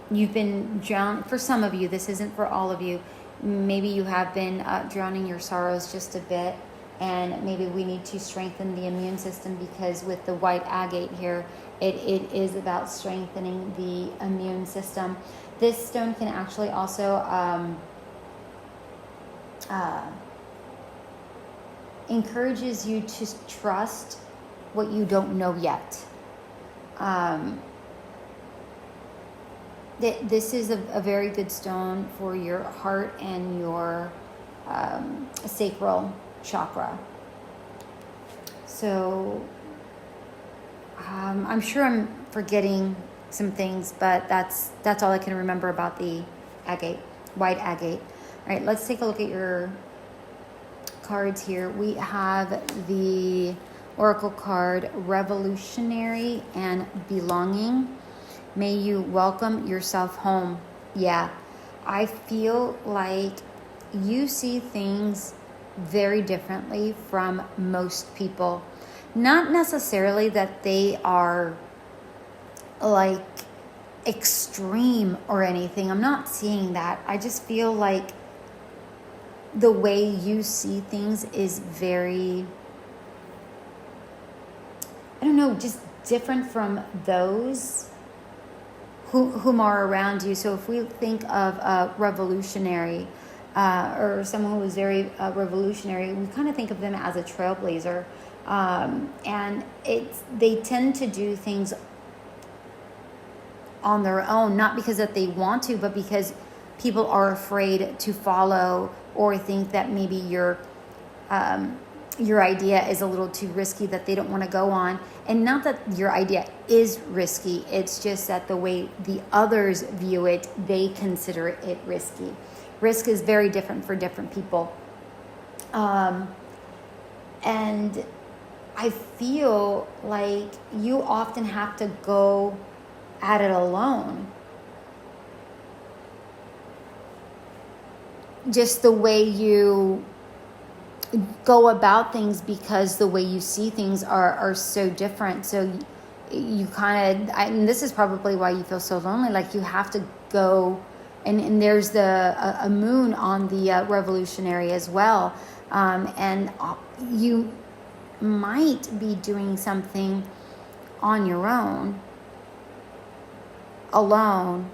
you've been drowned. For some of you, this isn't for all of you. Maybe you have been drowning your sorrows just a bit, and maybe we need to strengthen the immune system, because with the white agate here, it is about strengthening the immune system. This stone can actually also encourages you to trust what you don't know yet. This is a very good stone for your heart and your sacral chakra. So I'm sure I'm forgetting some things, but that's all I can remember about the agate, white agate. All right, let's take a look at your cards here. We have the Oracle card, Revolutionary and Belonging. May you welcome yourself home. Yeah, I feel like you see things very differently from most people. Not necessarily that they are like extreme or anything. I'm not seeing that. I just feel like the way you see things is very, I don't know, just different from those whom are around you. So if we think of a revolutionary or someone who was very revolutionary, we kind of think of them as a trailblazer. And they tend to do things on their own, not because that they want to, but because people are afraid to follow or think that maybe your idea is a little too risky, that they don't want to go on. And not that your idea is risky, it's just that the way the others view it, they consider it risky. Risk is very different for different people. And I feel like you often have to go at it alone. Just the way you go about things, because the way you see things are so different. So you kind of, and this is probably why you feel so lonely, like you have to go, and there's a moon on the revolutionary as well. And you might be doing something on your own, alone,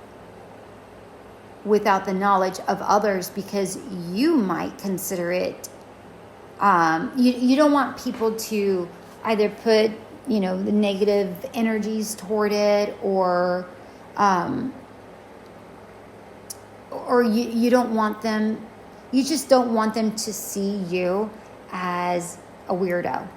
without the knowledge of others, because you might consider it, you don't want people to either put, the negative energies toward it, or you don't want them, you just don't want them to see you as a weirdo.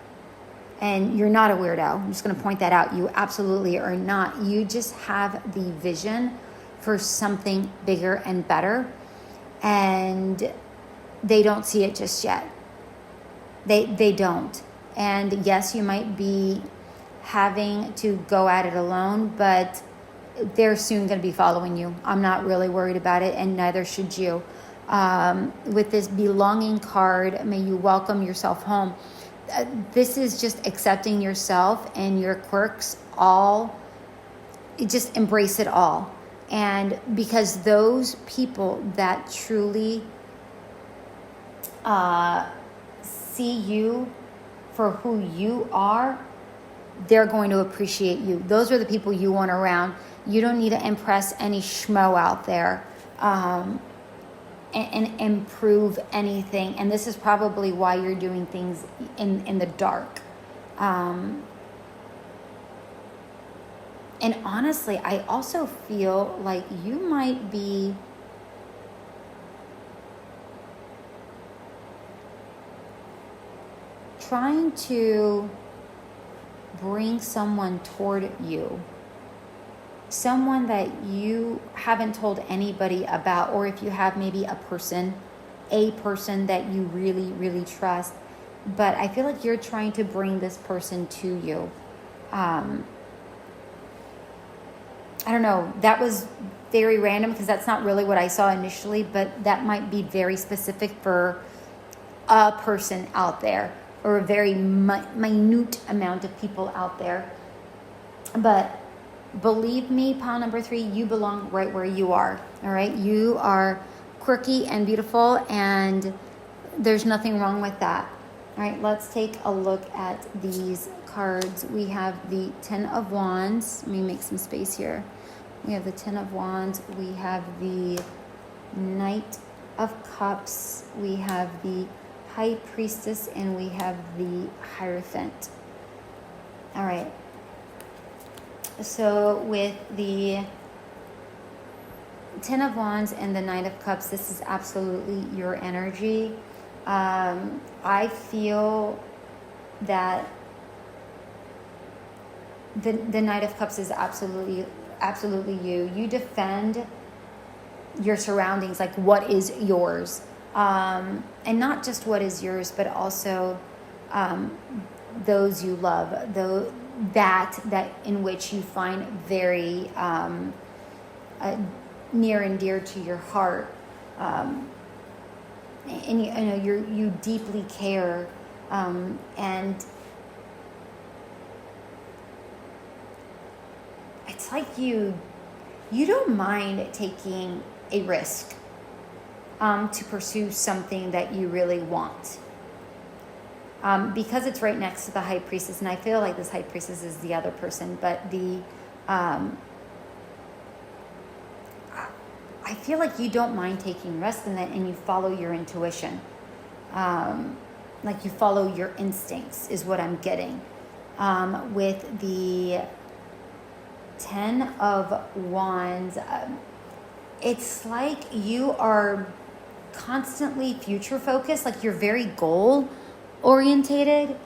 And you're not a weirdo. I'm just going to point that out. You absolutely are not. You just have the vision for something bigger and better, and they don't see it just yet. They don't. And yes, you might be having to go at it alone, but they're soon going to be following you. I'm not really worried about it, and neither should you. With this belonging card, may you welcome yourself home. This is just accepting yourself and your quirks, just embrace it all. And because those people that truly see you for who you are, they're going to appreciate you. Those are the people you want around. You don't need to impress any schmo out there and improve anything. And this is probably why you're doing things in the dark. And honestly, I also feel like you might be trying to bring someone toward you. Someone that you haven't told anybody about, or if you have, maybe a person that you really, really trust. But I feel like you're trying to bring this person to you. I don't know. That was very random because that's not really what I saw initially, but that might be very specific for a person out there, or a very minute amount of people out there. But believe me, pile number 3, you belong right where you are. All right. You are quirky and beautiful, and there's nothing wrong with that. All right. Let's take a look at these cards. We have the 10 of Wands. Let me make some space here. We have the 10 of Wands. We have the Knight of Cups. We have the High Priestess, and we have the Hierophant. All right. So with the 10 of Wands and the Knight of Cups, this is absolutely your energy. I feel that the Knight of Cups is absolutely you. You defend your surroundings, like what is yours. And not just what is yours, but also those you love, that in which you find very near and dear to your heart, and you deeply care, and it's like you don't mind taking a risk to pursue something that you really want. Because it's right next to the High Priestess, and I feel like this High Priestess is the other person, but I feel like you don't mind taking risks in that, and you follow your intuition. Like you follow your instincts is what I'm getting. With the 10 of Wands, it's like you are constantly future focused, like you're very goal orientated.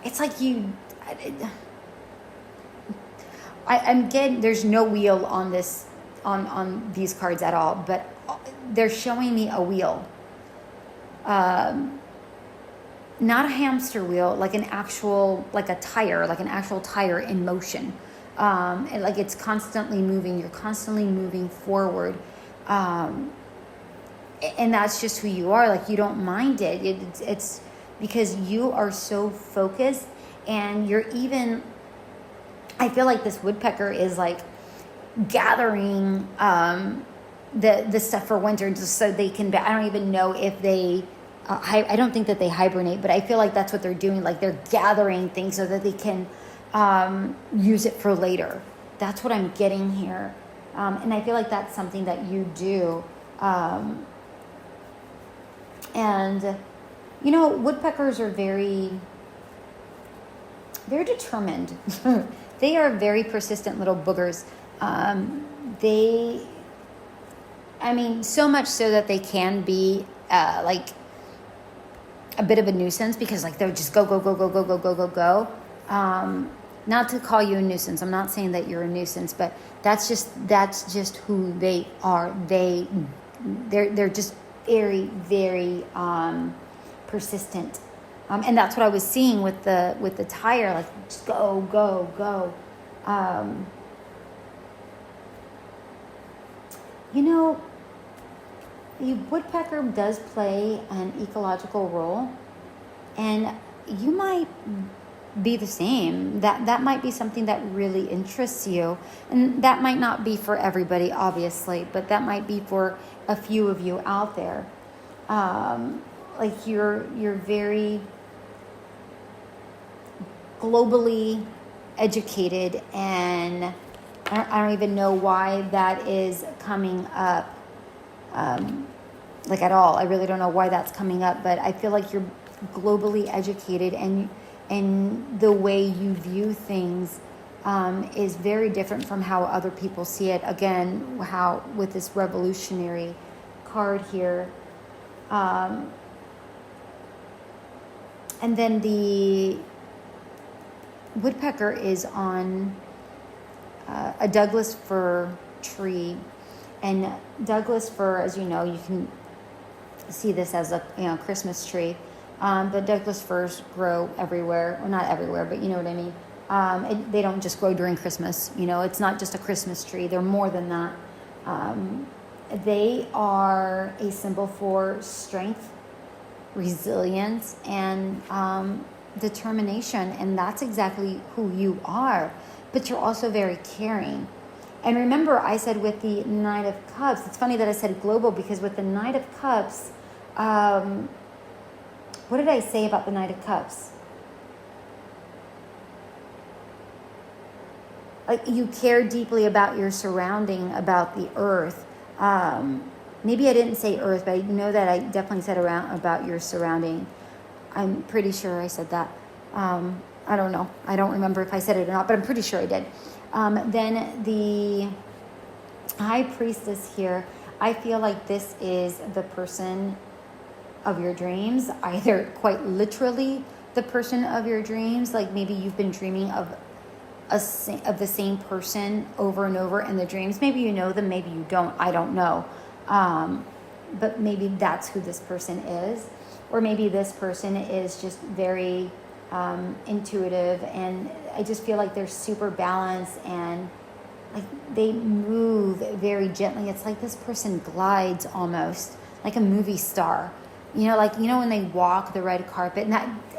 It's like I'm getting, there's no wheel on this, on these cards at all, but they're showing me a wheel. Not a hamster wheel, like an actual, like a tire, like an actual tire in motion. And like it's constantly moving, you're constantly moving forward. And that's just who you are. Like you don't mind it. It's because you are so focused, and you're even, I feel like this woodpecker is like gathering the stuff for winter just so they can, I don't even know if they, I don't think that they hibernate, but I feel like that's what they're doing. Like they're gathering things so that they can use it for later. That's what I'm getting here. And I feel like that's something that you do. And, you know, woodpeckers are they're determined. They are very persistent little boogers. So much so that they can be like a bit of a nuisance, because like they'll just go. Not to call you a nuisance. I'm not saying that you're a nuisance, but that's just who they are. They're just very, very persistent. And that's what I was seeing with the tire, like just go. You know, the woodpecker does play an ecological role, and you might be the same. That might be something that really interests you, and that might not be for everybody, obviously, but that might be for a few of you out there. Like you're very globally educated, and I don't even know why that is coming up, like at all. I really don't know why that's coming up, but I feel like you're globally educated, and the way you view things is very different from how other people see it. Again, how with this revolutionary card here, And then the woodpecker is on a Douglas fir tree. And Douglas fir, as you know, you can see this as a Christmas tree. But Douglas firs grow everywhere. Well, not everywhere, but you know what I mean. They don't just grow during Christmas. It's not just a Christmas tree. They're more than that. They are a symbol for strength, resilience, and determination. And that's exactly who you are. But you're also very caring. And remember, I said with the Knight of Cups, it's funny that I said global, because with the Knight of Cups, what did I say about the Knight of Cups? Like, you care deeply about your surrounding, about the earth. Maybe I didn't say earth, but I know that I definitely said about your surrounding. I'm pretty sure I said that. I don't know. I don't remember if I said it or not, but I'm pretty sure I did. Then the High Priestess here, I feel like this is the person of your dreams, either quite literally the person of your dreams, like maybe you've been dreaming of the same person over and over in the dreams. Maybe you know them, maybe you don't. I don't know. But maybe that's who this person is. Or maybe this person is just very intuitive, and I just feel like they're super balanced and like they move very gently. It's like this person glides almost like a movie star. When they walk the red carpet,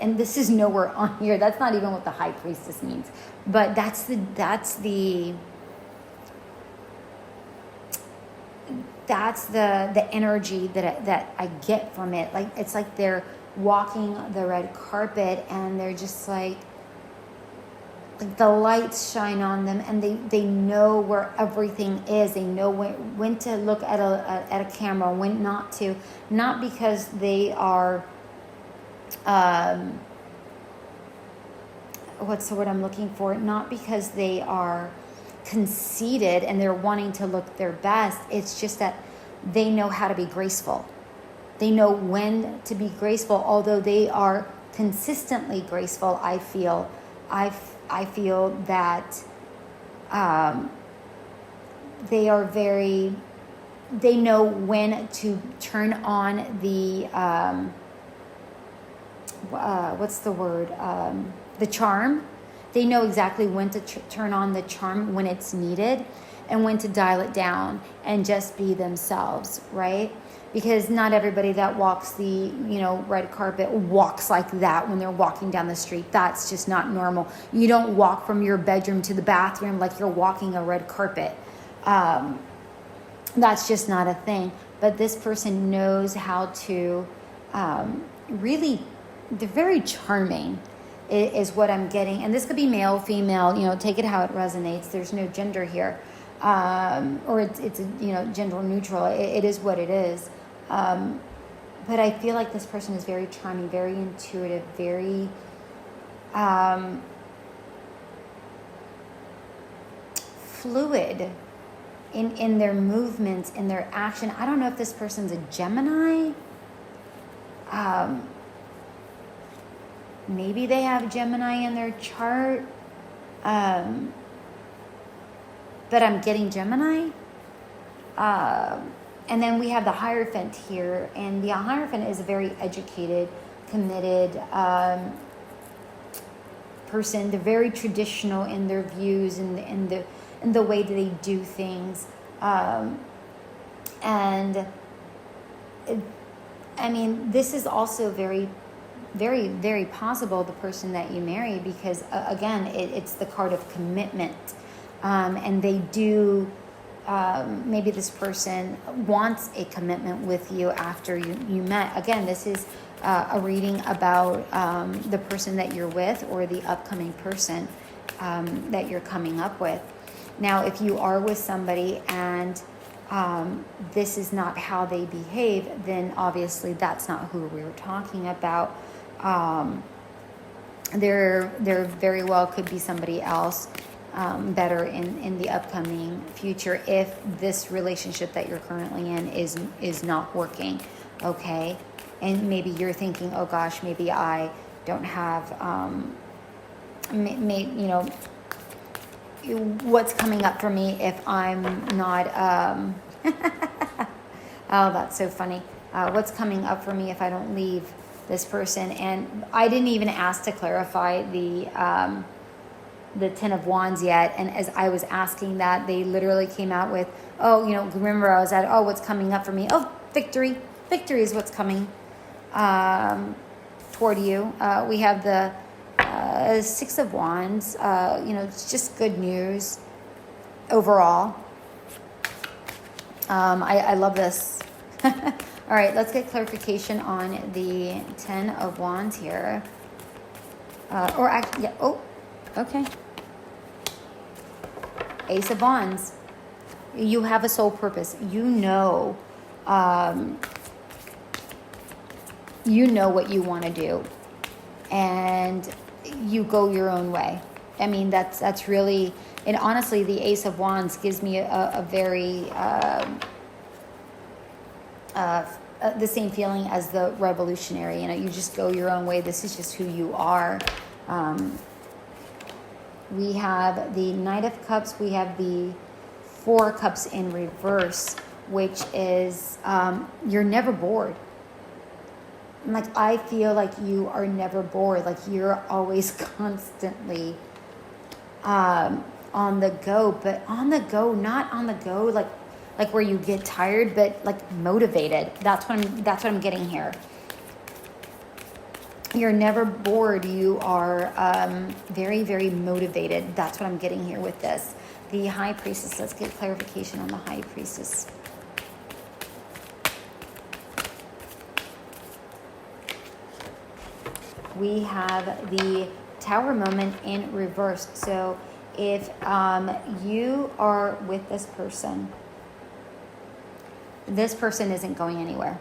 and this is nowhere on here. That's not even what the High Priestess means. But that's the energy that I get from it. Like, it's like they're walking the red carpet and they're just like the lights shine on them, and they know where everything is. They know when to look at a camera, when not to. Not because they are what's the word I'm looking for? Not because they are conceited and they're wanting to look their best. It's just that they know how to be graceful. They know when to be graceful, although they are consistently graceful. I feel that they are they know when to turn on the what's the word? The charm. They know exactly when to turn on the charm when it's needed, and when to dial it down and just be themselves, right? Because not everybody that walks the, red carpet walks like that when they're walking down the street. That's just not normal. You don't walk from your bedroom to the bathroom like you're walking a red carpet. That's just not a thing. But this person knows how to really, they're very charming is what I'm getting. And this could be male, female, take it how it resonates. There's no gender here. Or it's gender neutral. It is what it is. But I feel like this person is very charming, very intuitive, very fluid in their movements, in their action. I don't know if this person's a Gemini. Maybe they have Gemini in their chart. But I'm getting Gemini. And then we have the Hierophant here. And the Hierophant is a very educated, committed person. They're very traditional in their views and in the way that they do things. This is also very, very, very possible the person that you marry, because again, it's the card of commitment. And they do, maybe this person wants a commitment with you after you met. Again, this is a reading about the person that you're with, or the upcoming person that you're coming up with. Now, if you are with somebody and this is not how they behave, then obviously that's not who we were talking about. There very well could be somebody else better in the upcoming future if this relationship that you're currently in is not working. okay? And maybe you're thinking, oh gosh, maybe I don't have, what's coming up for me if I'm not, oh, that's so funny. What's coming up for me if I don't leave this person? And I didn't even ask to clarify the Ten of Wands yet. And as I was asking that, they literally came out with, oh, remember I was at, oh, what's coming up for me? Oh, victory. Victory is what's coming toward you. We have the Six of Wands. It's just good news overall. I love this. All right, let's get clarification on the Ten of Wands here. Okay. Ace of Wands. You have a soul purpose. You know what you want to do, and you go your own way. I mean, that's really, and honestly, the Ace of Wands gives me a very the same feeling as the revolutionary. You just go your own way. This is just who you are. We have the Knight of Cups. We have the Four Cups in reverse, which is you're never bored. Like, I feel like you are never bored. Like, you're always constantly on the go, but on the go, not on the go like where you get tired, but like motivated. That's what I'm getting here. You're never bored. You are very, very motivated. That's what I'm getting here with this. The High Priestess. Let's get clarification on the High Priestess. We have the Tower moment in reverse. So if you are with this person isn't going anywhere.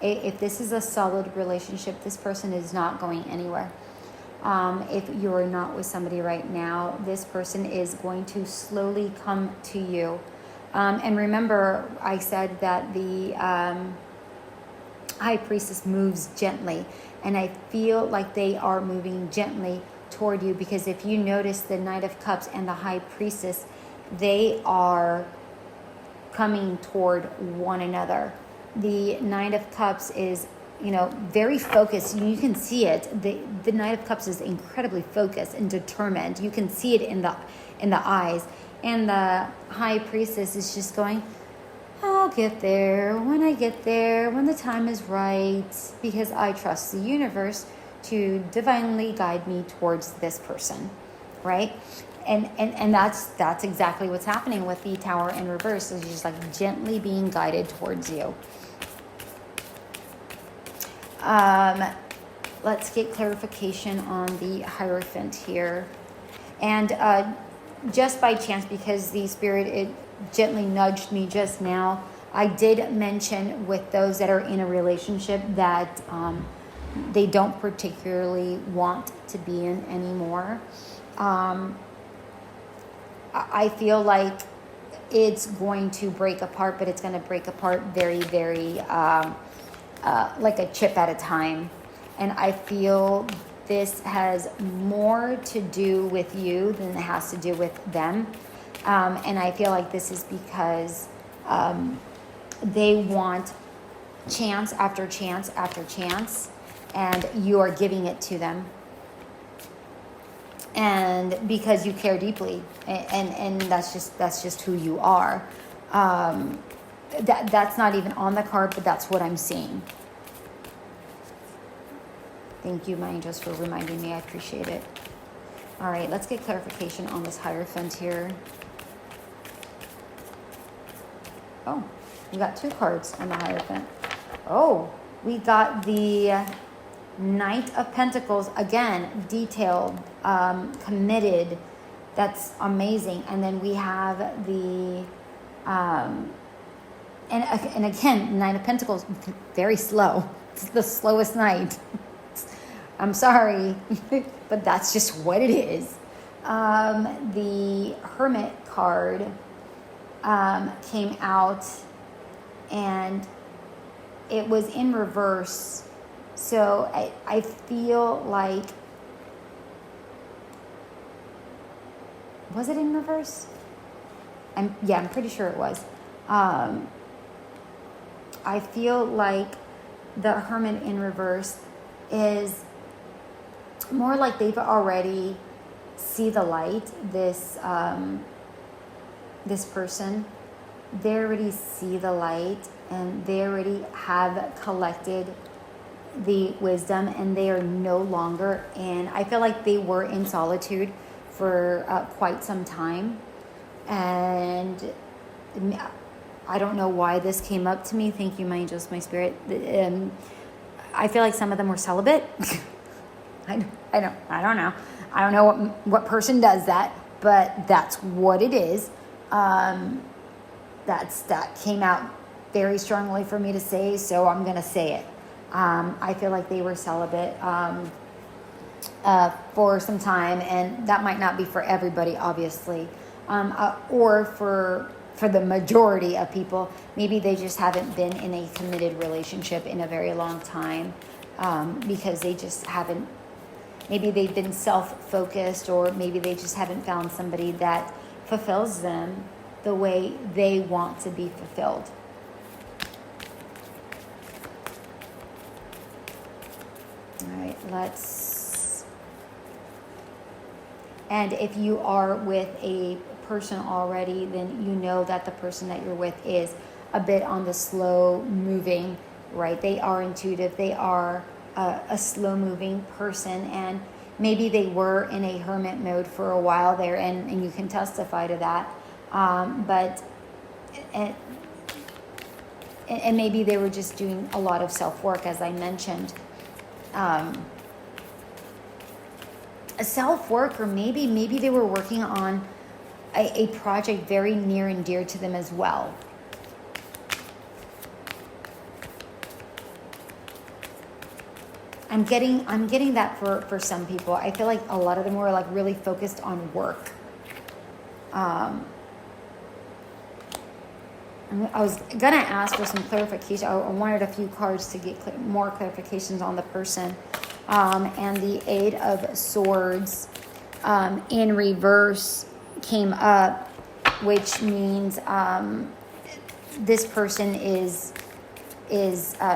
If this is a solid relationship, this person is not going anywhere. If you're not with somebody right now, this person is going to slowly come to you. And remember, I said that the High Priestess moves gently. And I feel like they are moving gently toward you, because if you notice the Knight of Cups and the High Priestess, they are coming toward one another. The Knight of Cups is, very focused. You can see it. The Knight of Cups is incredibly focused and determined. You can see it in the eyes. And the High Priestess is just going, I'll get there when I get there, when the time is right, because I trust the universe to divinely guide me towards this person, right? And that's exactly what's happening with the Tower in reverse. It's just like gently being guided towards you. Let's get clarification on the Hierophant here. And just by chance, because the Spirit, it gently nudged me just now, I did mention with those that are in a relationship that they don't particularly want to be in anymore. I feel like it's going to break apart, but it's going to break apart very, very like a chip at a time. And I feel this has more to do with you than it has to do with them. And I feel like this is because they want chance after chance after chance, and you are giving it to them. And because you care deeply, and that's just who you are. That's not even on the card, but that's what I'm seeing. Thank you, my angels, for reminding me. I appreciate it. All right, let's get clarification on this Hierophant here. Oh, we got two cards on the Hierophant. Oh, we got the Knight of Pentacles, again, detailed, committed. That's amazing. And then we have the, and again, Knight of Pentacles, very slow. It's the slowest knight. I'm sorry, but that's just what it is. The Hermit card came out, and it was in reverse. So I feel like, was it in reverse? I'm pretty sure it was. I feel like the Hermit in reverse is more like they've already see the light. This person, they already see the light, and they already have collected the wisdom, and they are no longer in. I feel like they were in solitude for quite some time, and I don't know why this came up to me. Thank you, my angels, my spirit. I feel like some of them were celibate. I don't know. I don't know what person does that, but that's what it is. That came out very strongly for me to say, so I'm going to say it. I feel like they were celibate for some time, and that might not be for everybody, obviously, or for the majority of people. Maybe they just haven't been in a committed relationship in a very long time, because they just haven't. Maybe they've been self-focused, or maybe they just haven't found somebody that fulfills them the way they want to be fulfilled. All right, and if you are with a person already, then you know that the person that you're with is a bit on the slow moving, right? They are intuitive. They are a slow moving person, and maybe they were in a hermit mode for a while there, and you can testify to that. But maybe they were just doing a lot of self-work, as I mentioned. Self-work, or maybe they were working on a project very near and dear to them as well. I'm getting that for some people. I feel like a lot of them were like really focused on work. I was gonna ask for some clarification. I wanted a few cards to get more clarifications on the person. And the Eight of Swords in reverse came up, which means this person is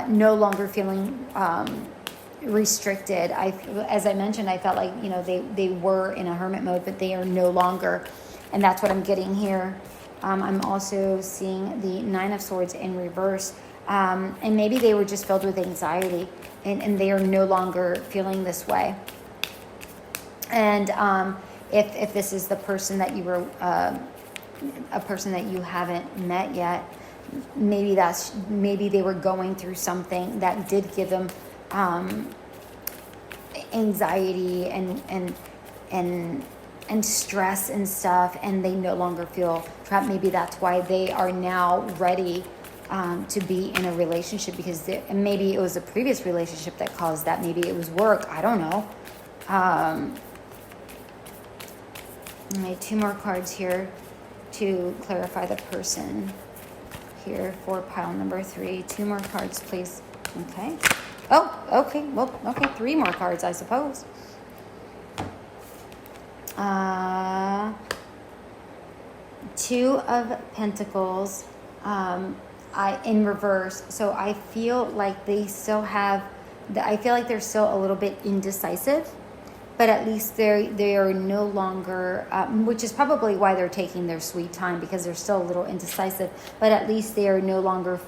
no longer feeling restricted. As I mentioned, I felt like they were in a hermit mode, but they are no longer, and that's what I'm getting here. I'm also seeing the Nine of Swords in reverse, and maybe they were just filled with anxiety, and they are no longer feeling this way. And if this is the person that you were a person that you haven't met yet, maybe they were going through something that did give them anxiety and stress and stuff, and they no longer feel trapped. Maybe that's why they are now ready to be in a relationship, because and maybe it was a previous relationship that caused that. Maybe it was work. I don't know. Okay, 2 more cards here to clarify the person here for pile number 3. 2 more cards, please. Okay. Oh, okay. Well, okay. 3 more cards, I suppose. Two of Pentacles, in reverse. So I feel like they still have. I feel like they're still a little bit indecisive, but at least they are no longer, which is probably why they're taking their sweet time, because they're still a little indecisive. But at least they are no longer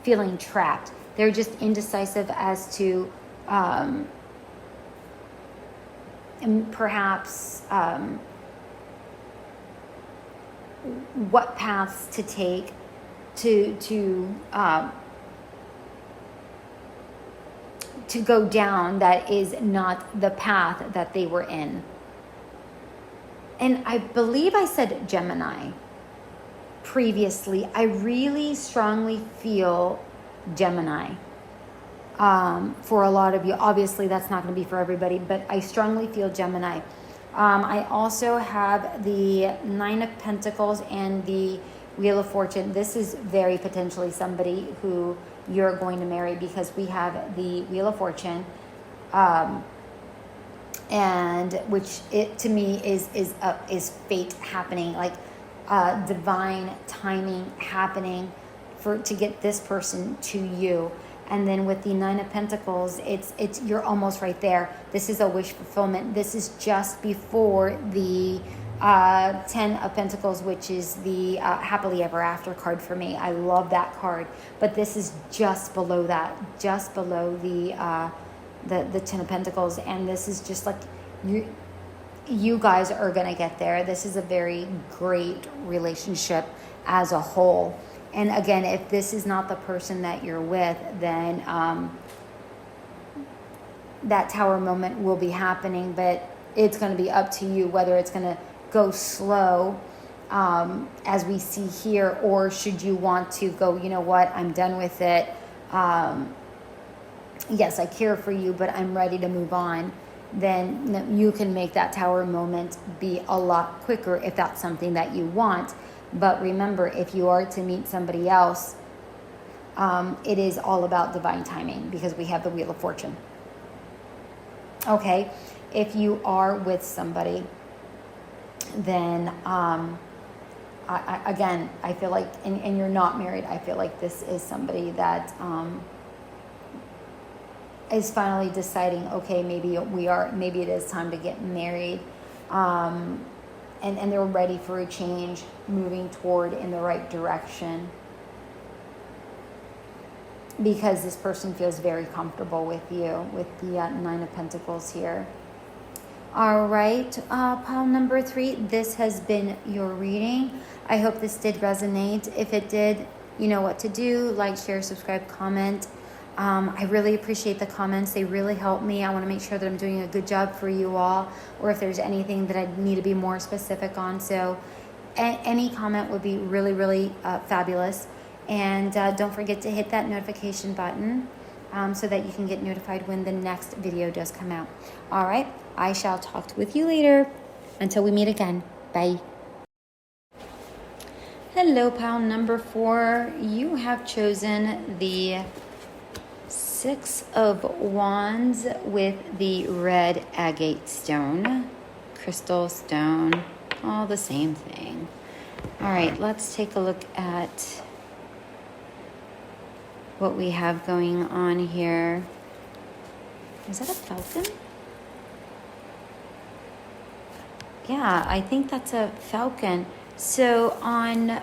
feeling trapped. They're just indecisive as to and perhaps what paths to take to go down that is not the path that they were in. And I believe I said Gemini previously. I really strongly feel Gemini for a lot of you. Obviously, that's not going to be for everybody, but I strongly feel Gemini. I also have the 9 of Pentacles and the Wheel of Fortune. This is very potentially somebody who you're going to marry, because we have the Wheel of Fortune, and which it to me is fate happening, like divine timing happening to get this person to you. And then with the Nine of Pentacles, it's you're almost right there. This is a wish fulfillment. This is just before the Ten of Pentacles, which is the happily ever after card for me. I love that card, but this is just below that, just below the Ten of Pentacles, and this is just like you guys are gonna get there. This is a very great relationship as a whole. And again, if this is not the person that you're with, then that Tower moment will be happening, but it's going to be up to you whether it's going to go slow, as we see here, or should you want to go, you know what, I'm done with it. Yes, I care for you, but I'm ready to move on. Then you can make that Tower moment be a lot quicker if that's something that you want. But remember, if you are to meet somebody else, it is all about divine timing, because we have the Wheel of Fortune. Okay, if you are with somebody, then again, I feel like, and you're not married, I feel like this is somebody that is finally deciding, okay, maybe it is time to get married. And they're ready for a change, moving toward in the right direction, because this person feels very comfortable with you, with the Nine of Pentacles here. All right, pile number 3, this has been your reading. I hope this did resonate. If it did, you know what to do. Like, share, subscribe, comment. I really appreciate the comments. They really help me. I want to make sure that I'm doing a good job for you all, or if there's anything that I need to be more specific on. So any comment would be really, really fabulous. And don't forget to hit that notification button so that you can get notified when the next video does come out. All right, I shall talk with you later. Until we meet again. Bye. Hello, pile number 4. You have chosen the Six of Wands with the red agate stone, crystal stone, all the same thing. All right, let's take a look at what we have going on here. Is that a falcon? Yeah, I think that's a falcon. So on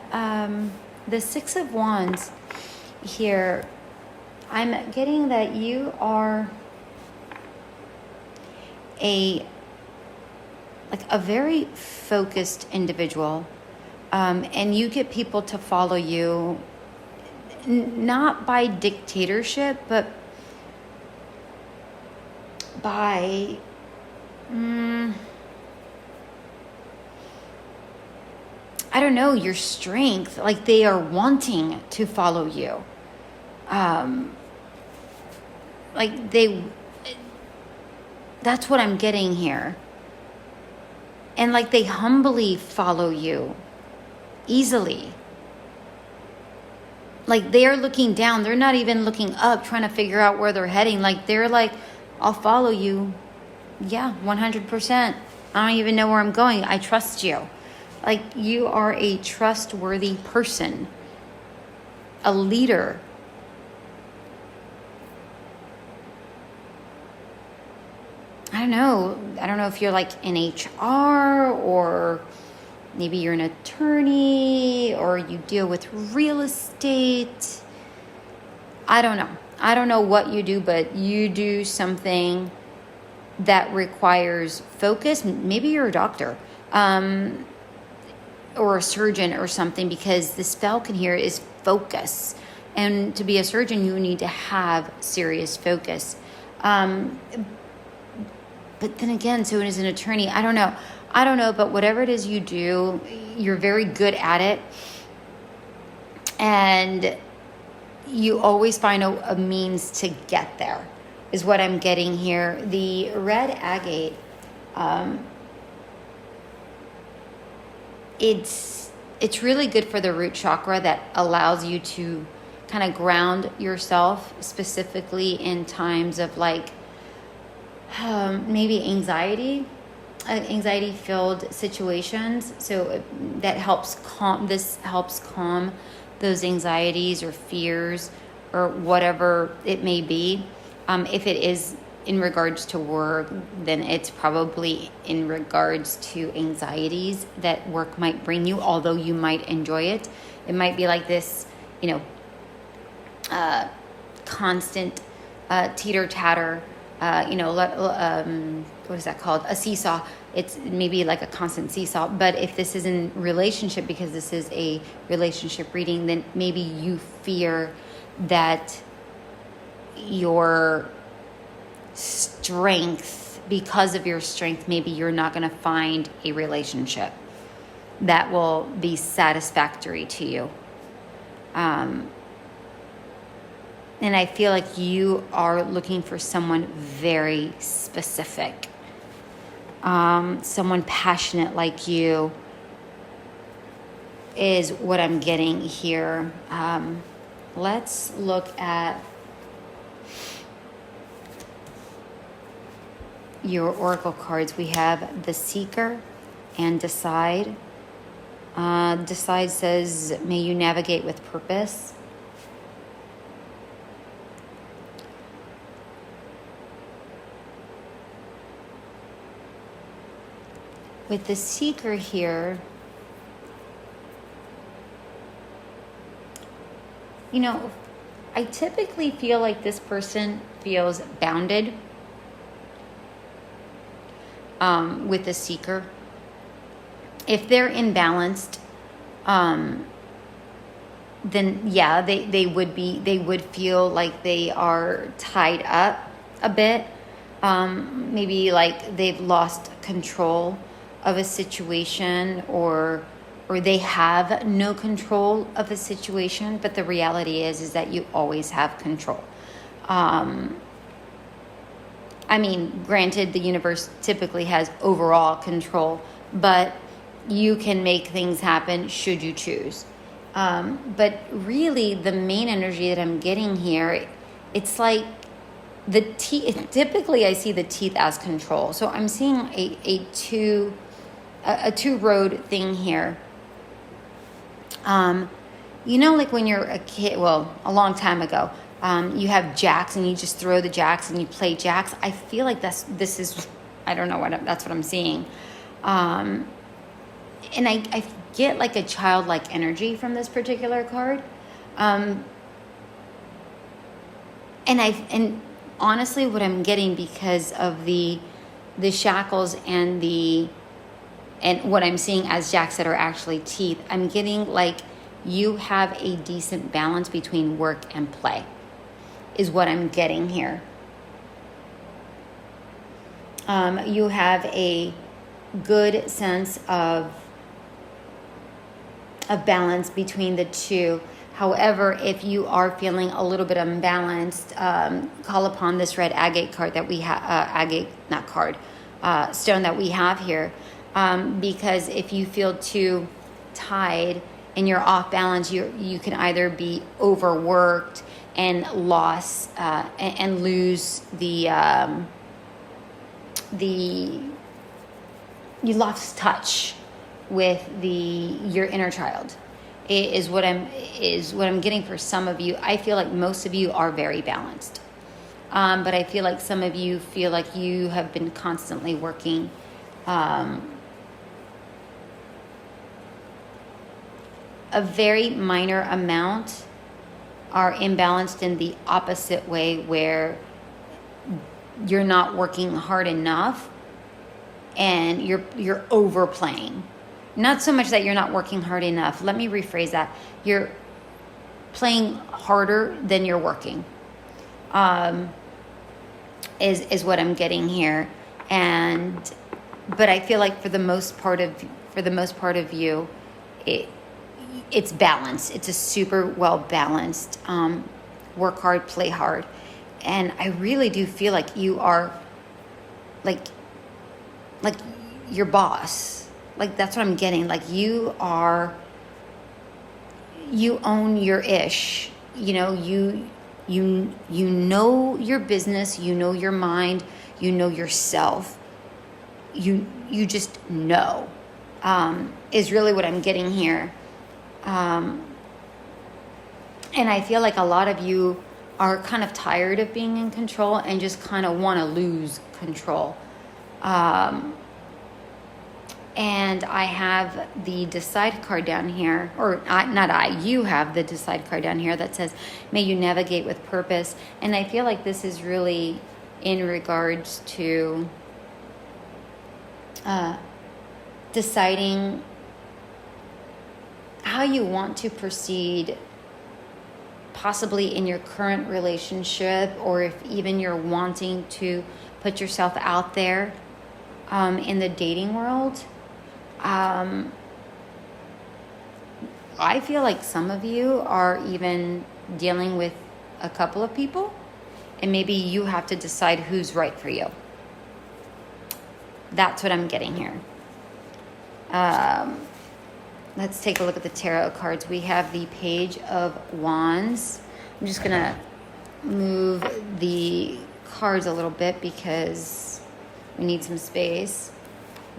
the Six of Wands here, I'm getting that you are a very focused individual, and you get people to follow you, not by dictatorship, but by I don't know, your strength. Like, they are wanting to follow you. That's what I'm getting here. And like, they humbly follow you easily. Like, they are looking down. They're not even looking up, trying to figure out where they're heading. Like, they're like, I'll follow you. Yeah, 100%. I don't even know where I'm going. I trust you. Like, you are a trustworthy person, a leader. I don't know if you're like in HR, or maybe you're an attorney, or you deal with real estate. I don't know. I don't know what you do, but you do something that requires focus. Maybe you're a doctor, or a surgeon or something, because this falcon here is focus. And to be a surgeon, you need to have serious focus. But then again, so as an attorney, I don't know, but whatever it is you do, you're very good at it. And you always find a means to get there, is what I'm getting here. The red agate, it's really good for the root chakra. That allows you to kind of ground yourself, specifically in times of like maybe anxiety filled situations. So that helps calm those anxieties or fears or whatever it may be. If it is in regards to work, then it's probably in regards to anxieties that work might bring you, although you might enjoy it. It might be like this, constant teeter-tatter, what is that called? A seesaw. It's maybe like a constant seesaw. But if this is in relationship, because this is a relationship reading, then maybe you fear that your strength, because of your strength, maybe you're not going to find a relationship that will be satisfactory to you. And I feel like you are looking for someone very specific, someone passionate like you is what I'm getting here. Let's look at your oracle cards. We have the Seeker and Decide. Decide says, may you navigate with purpose. With the Seeker here, I typically feel like this person feels bounded with the Seeker. If they're imbalanced, then yeah, they would feel like they are tied up a bit. Maybe like they've lost control of a situation, or they have no control of a situation, but the reality is that you always have control. Granted, the universe typically has overall control, but you can make things happen should you choose. But really, the main energy that I'm getting here, it's like the teeth. Typically, I see the teeth as control. So I'm seeing a two-road thing here. Like when you're a kid, well, a long time ago, you have jacks and you just throw the jacks and you play jacks. I feel like that's what I'm seeing. And I get like a childlike energy from this particular card. And honestly, what I'm getting, because of the shackles and what I'm seeing as jacks that are actually teeth, I'm getting like you have a decent balance between work and play, is what I'm getting here. You have a good sense of balance between the two. However, if you are feeling a little bit unbalanced, call upon this red agate card that we have, stone that we have here. Because if you feel too tied and you're off balance, you can either be overworked and and lose you lost touch with your inner child. Is what I'm getting for some of you. I feel like most of you are very balanced, but I feel like some of you feel like you have been constantly working. A very minor amount are imbalanced in the opposite way, where you're not working hard enough and you're overplaying. Not so much that you're not working hard enough. Let me rephrase that. You're playing harder than you're working. Is what I'm getting here. But I feel like for the most part of you, it's balanced. It's a super well balanced. Work hard, play hard, and I really do feel like you are like your boss. Like that's what I'm getting. Like you own your ish. you know, you know your business, you know your mind, you know yourself. You just know, is really what I'm getting here. And I feel like a lot of you are kind of tired of being in control and just kind of want to lose control. And I have the Decide card down here, or you have the Decide card down here that says, may you navigate with purpose. And I feel like this is really in regards to deciding how you want to proceed, possibly in your current relationship, or if even you're wanting to put yourself out there in the dating world. I feel like some of you are even dealing with a couple of people, and maybe you have to decide who's right for you. That's what I'm getting here. Let's take a look at the tarot cards. We have the Page of Wands. I'm just going to move the cards a little bit because we need some space.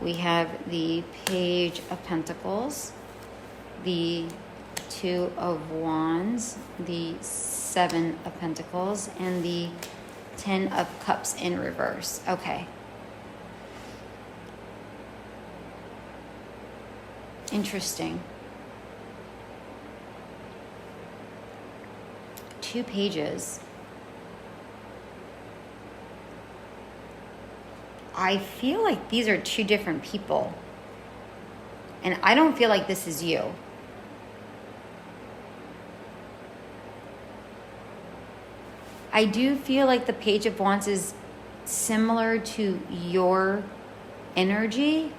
We have the Page of Pentacles, the Two of Wands, the Seven of Pentacles, and the Ten of Cups in reverse. Okay. Interesting. 2 pages. I feel like these are 2 different people. And I don't feel like this is you. I do feel like the Page of Wands is similar to your energy.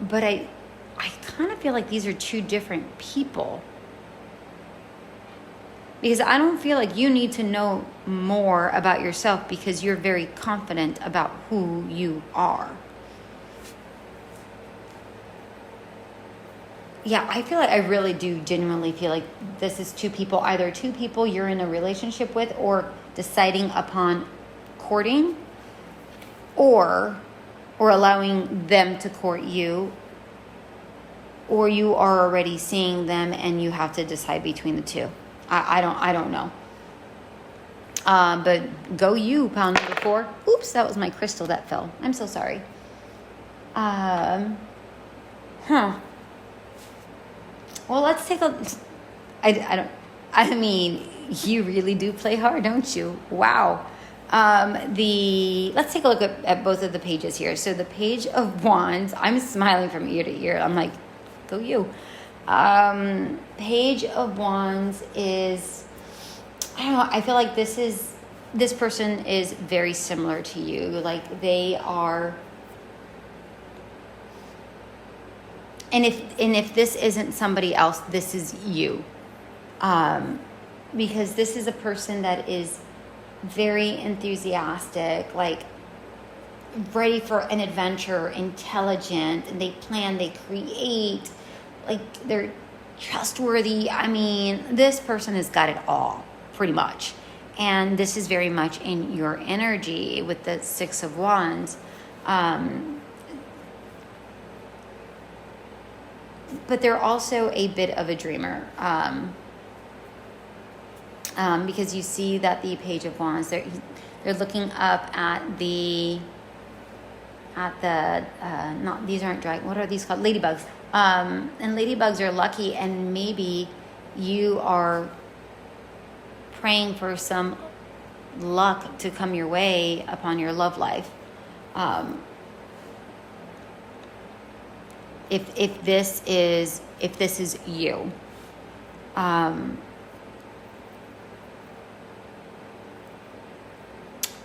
But I kind of feel like these are 2 different people. Because I don't feel like you need to know more about yourself because you're very confident about who you are. Yeah, I feel like I really do genuinely feel like this is 2 people, either 2 people you're in a relationship with or deciding upon courting, or allowing them to court you, or you are already seeing them and you have to decide between the 2. I don't know. But go you, pound number 4. Oops, that was my crystal that fell. I'm so sorry. Well, let's take a... I mean, you really do play hard, don't you? Wow. Let's take a look at both of the pages here. So the Page of Wands, I'm smiling from ear to ear. I'm like, go you. Page of Wands is, I don't know, I feel like this person is very similar to you. Like they are, and if this isn't somebody else, this is you. Because this is a person that is very enthusiastic, like ready for an adventure, intelligent, and they plan, they create, like they're trustworthy. I mean, this person has got it all, pretty much. And this is very much in your energy with the Six of Wands. But they're also a bit of a dreamer. Because you see that the Page of Wands, they're looking up at the not, these aren't dragons, what are these called? Ladybugs. And ladybugs are lucky, and maybe you are praying for some luck to come your way upon your love life. If this is you.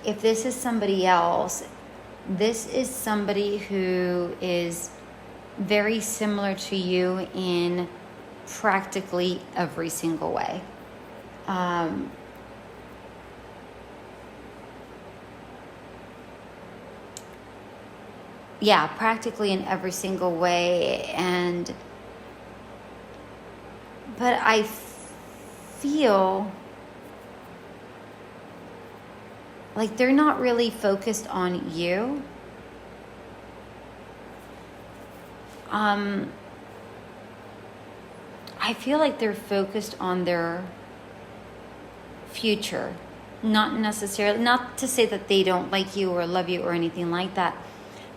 If this is somebody else, this is somebody who is very similar to you in practically every single way. Practically in every single way. And but I feel like they're not really focused on you. I feel like they're focused on their future. Not necessarily, not to say that they don't like you or love you or anything like that,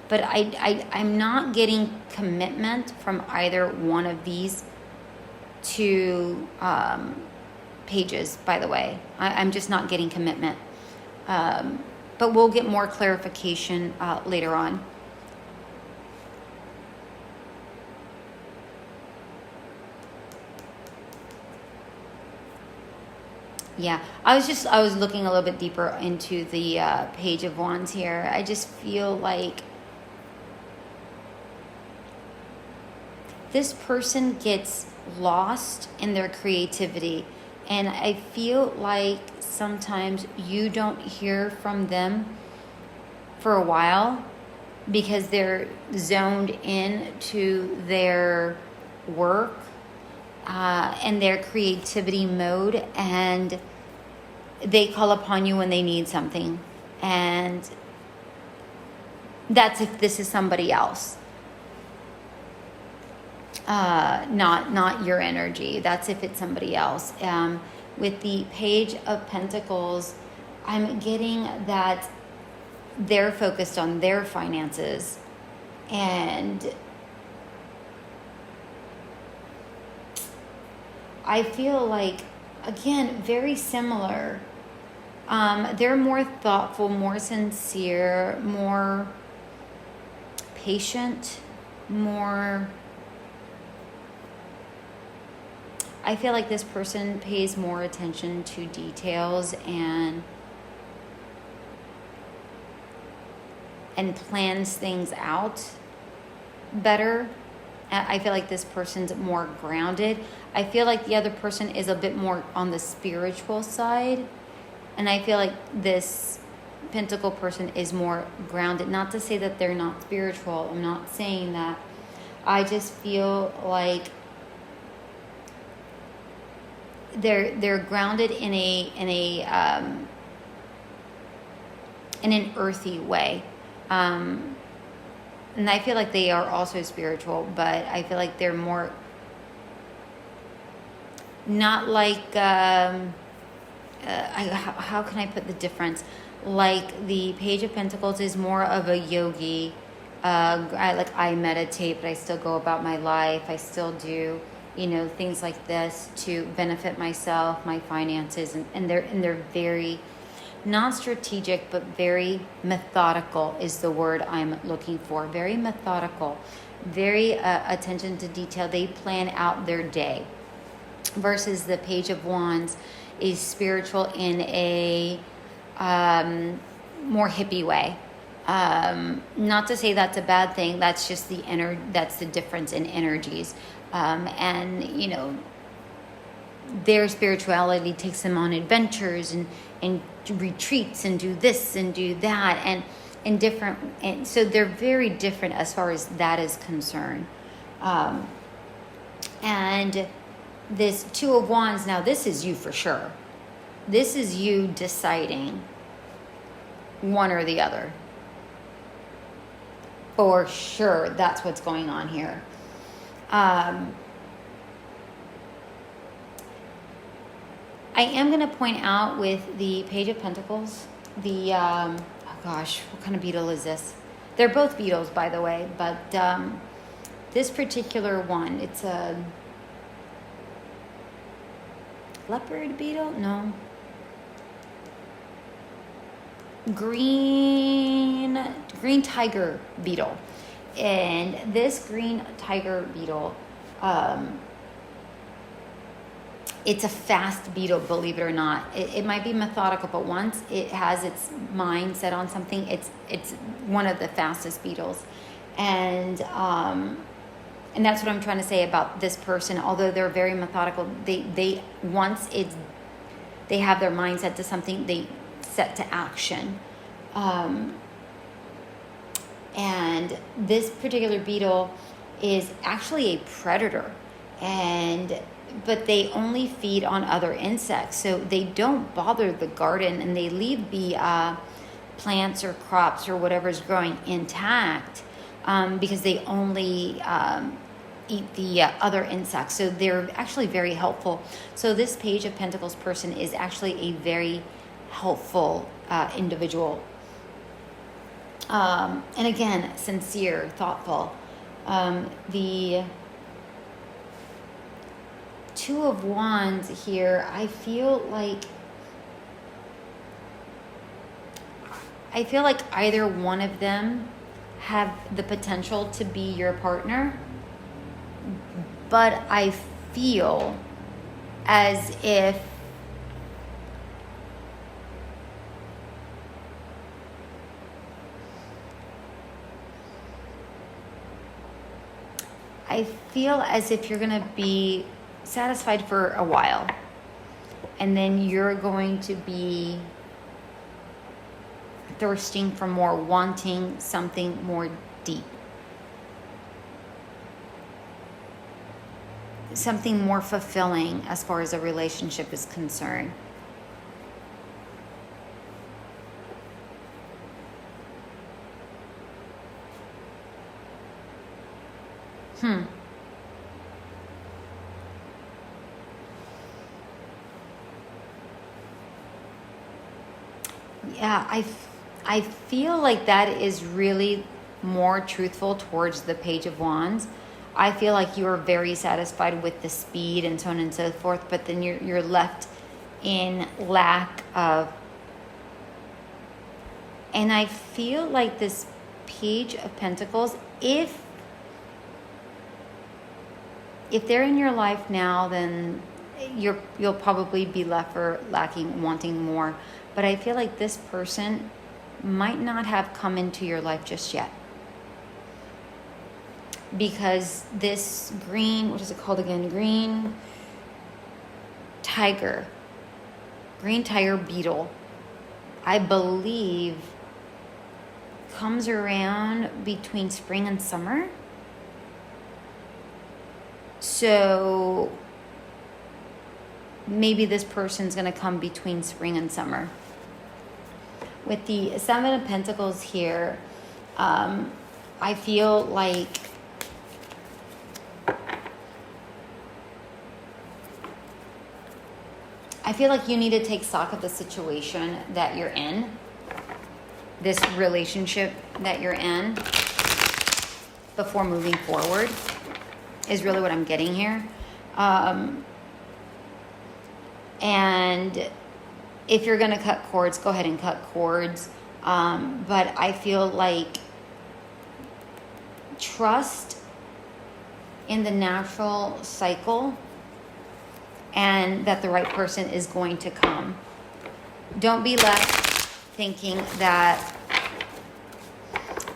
but I'm not getting commitment from either one of these two pages, by the way. I'm just not getting commitment. But we'll get more clarification later on. Yeah, I was looking a little bit deeper into the Page of Wands here. I just feel like this person gets lost in their creativity. And I feel like sometimes you don't hear from them for a while because they're zoned in to their work and their creativity mode, and they call upon you when they need something. And that's if this is somebody else. Not your energy. That's if it's somebody else. With the Page of Pentacles, I'm getting that they're focused on their finances, and I feel like, again, very similar. They're more thoughtful, more sincere, more patient, more... I feel like this person pays more attention to details and plans things out better. I feel like this person's more grounded. I feel like the other person is a bit more on the spiritual side. And I feel like this Pentacle person is more grounded. Not to say that they're not spiritual. I'm not saying that. I just feel like they're grounded in an earthy way. And I feel like they are also spiritual, but I feel like they're more not like how can I put the difference? Like the Page of Pentacles is more of a yogi. I meditate, but I still go about my life. I still do, things like this to benefit myself, my finances, and they're very not strategic, but very methodical is the word I'm looking for. Very methodical, very attention to detail. They plan out their day. Versus the Page of Wands is spiritual in a more hippie way. Not to say that's a bad thing. That's just that's the difference in energies. And their spirituality takes them on adventures and retreats and do this and do that and different. And so they're very different as far as that is concerned. And this Two of Wands, now this is you for sure. This is you deciding one or the other. For sure, that's what's going on here. I am going to point out with the Page of Pentacles, what kind of beetle is this? They're both beetles, by the way, but this particular one, it's a leopard beetle? No. Green tiger beetle. And this green tiger beetle, it's a fast beetle, believe it or not. It might be methodical, but once it has its mind set on something, it's one of the fastest beetles. And that's what I'm trying to say about this person. Although they're very methodical, they once they have their mind set to something, they set to action. And this particular beetle is actually a predator and but they only feed on other insects. So they don't bother the garden, and they leave the plants or crops or whatever's growing intact because they only eat the other insects. So they're actually very helpful. So this Page of Pentacles person is actually a very helpful individual. And again, sincere, thoughtful. The Two of Wands here, I feel like either one of them have the potential to be your partner, but I feel as if you're going to be satisfied for a while, and then you're going to be thirsting for more, wanting something more deep, something more fulfilling as far as a relationship is concerned. Yeah, I feel like that is really more truthful towards the Page of Wands. I feel like you are very satisfied with the speed and so on and so forth, but then you're left in lack of. And I feel like this Page of Pentacles, if they're in your life now, then you'll probably be left for lacking, wanting more. But I feel like this person might not have come into your life just yet. Because this green, what is it called again? Green tiger beetle, I believe, comes around between spring and summer. So maybe this person's going to come between spring and summer. With the Seven of Pentacles here, I feel like you need to take stock of the situation that you're in, this relationship that you're in, before moving forward, is really what I'm getting here. And if you're going to cut cords, go ahead and cut cords. But I feel like trust in the natural cycle and that the right person is going to come. Don't be left thinking that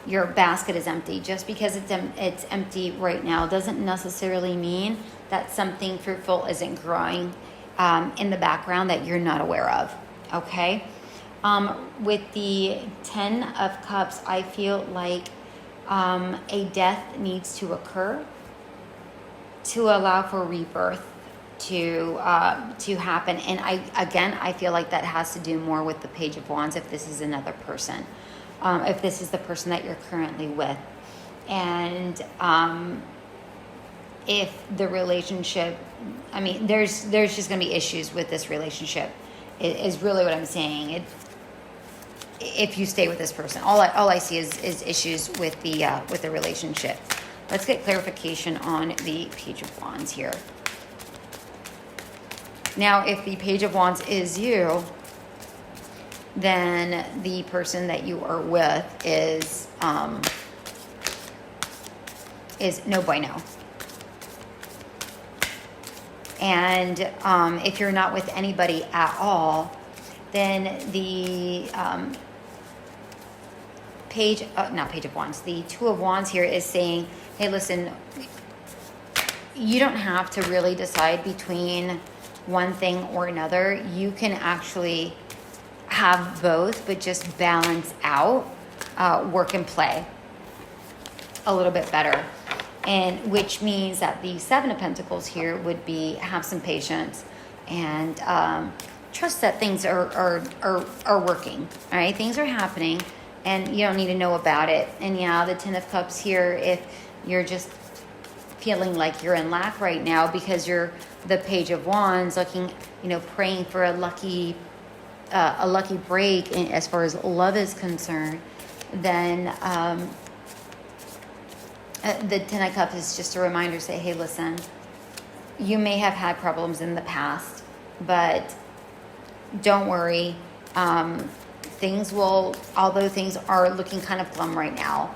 your basket is empty. Just because it's empty right now doesn't necessarily mean that something fruitful isn't growing in the background that you're not aware of, okay? With the 10 of Cups, I feel like a death needs to occur to allow for rebirth to happen. And I feel like that has to do more with the Page of Wands if this is another person, if this is the person that you're currently with. And if the relationship, I mean, there's just going to be issues with this relationship, is really what I'm saying. If you stay with this person, all I see is issues with the relationship. Let's get clarification on the Page of Wands here. Now, if the Page of Wands is you, then the person that you are with is no bueno. And if you're not with anybody at all, then the not Page of Wands, the Two of Wands here is saying, hey, listen, you don't have to really decide between one thing or another. You can actually have both, but just balance out work and play a little bit better. and which means that the Seven of Pentacles here would be have some patience and trust that things are working. All right, things are happening, and you don't need to know about it. And yeah, the Ten of Cups here, if you're just feeling like you're in lack right now because you're the Page of Wands, looking, praying for a lucky break as far as love is concerned, then the Ten of Cups is just a reminder. Say, hey, listen, you may have had problems in the past, but don't worry. Things will, although things are looking kind of glum right now,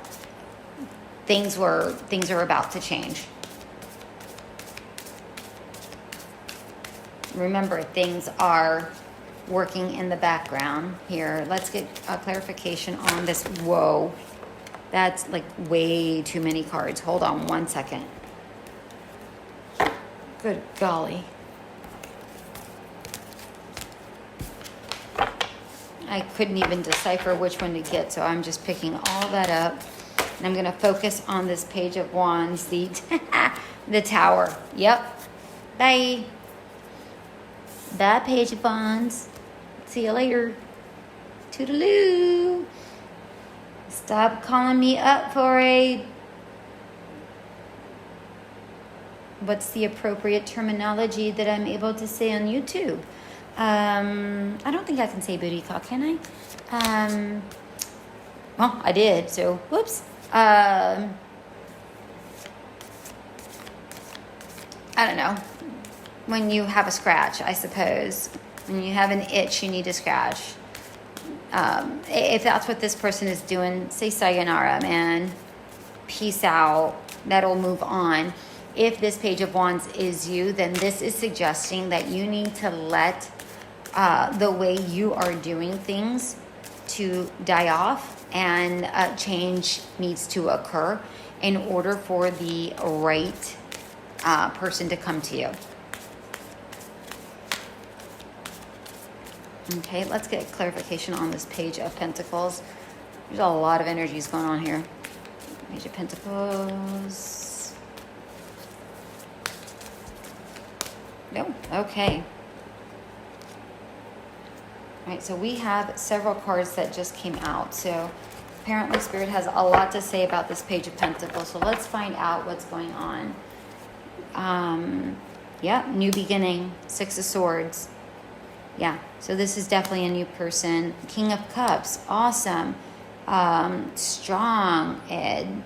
things are about to change. Remember, things are working in the background here. Let's get a clarification on this. Whoa, that's like way too many cards. Hold on one second. Good golly. I couldn't even decipher which one to get, so I'm just picking all that up. And I'm going to focus on this Page of Wands, the Tower. Yep. Bye. Bye, Page of Wands. See you later. Toodaloo. Stop calling me up for what's the appropriate terminology that I'm able to say on YouTube? I don't think I can say booty call, can I? Well, I did, so whoops. I don't know. When you have a scratch, I suppose. When you have an itch, you need to scratch. If that's what this person is doing, say sayonara, man. Peace out. That'll move on. If this Page of Wands is you, then this is suggesting that you need to let the way you are doing things to die off, and change needs to occur in order for the right person to come to you. Okay, let's get clarification on this Page of Pentacles. There's a lot of energies going on here. Page of Pentacles. No, okay. All right, so we have several cards that just came out. So apparently Spirit has a lot to say about this Page of Pentacles. So let's find out what's going on. Yeah, new beginning, Six of Swords. Yeah, so this is definitely a new person. King of Cups, awesome. Strong and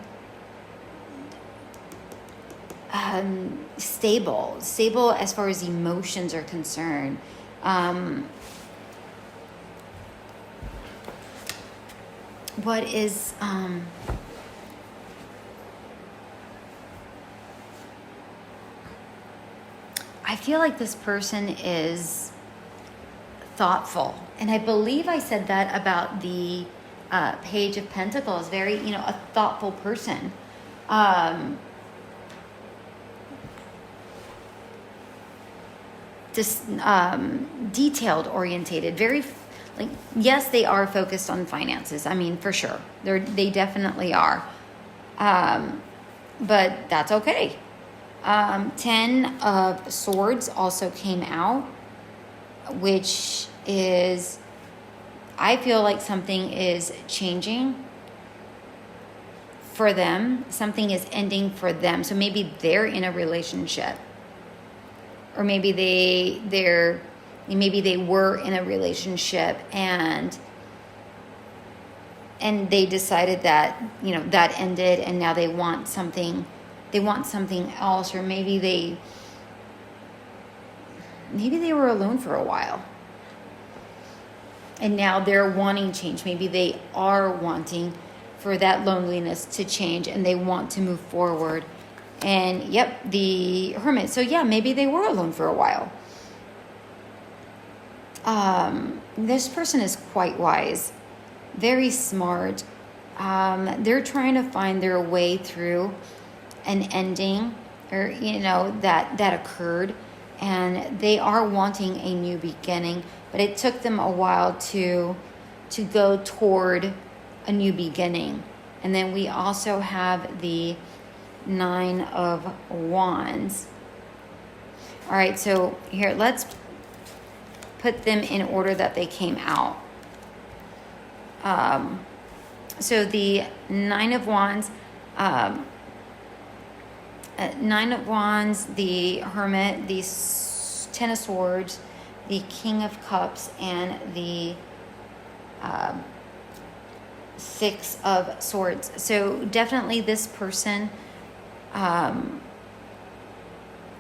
stable as far as emotions are concerned. What is I feel like this person is thoughtful, and I believe I said that about the Page of Pentacles. Very, a thoughtful person. Just detailed orientated, very like, yes, they are focused on finances. I mean, for sure, they definitely are. But that's okay. 10 of Swords also came out, which is, I feel like something is changing for them. Something is ending for them. So maybe they're in a relationship, or maybe maybe they were in a relationship and they decided that, that ended, and now they want something else, or maybe they were alone for a while and now they're wanting change. Maybe they are wanting for that loneliness to change, and they want to move forward. And yep, the Hermit. So yeah, maybe they were alone for a while. This person is quite wise, very smart. They're trying to find their way through an ending, or that occurred, and they are wanting a new beginning, but it took them a while to go toward a new beginning. And then we also have the Nine of Wands. All right, so here, let's put them in order that they came out. So the Nine of Wands, the Hermit, the Ten of Swords, the King of Cups, and the Six of Swords. So definitely this person,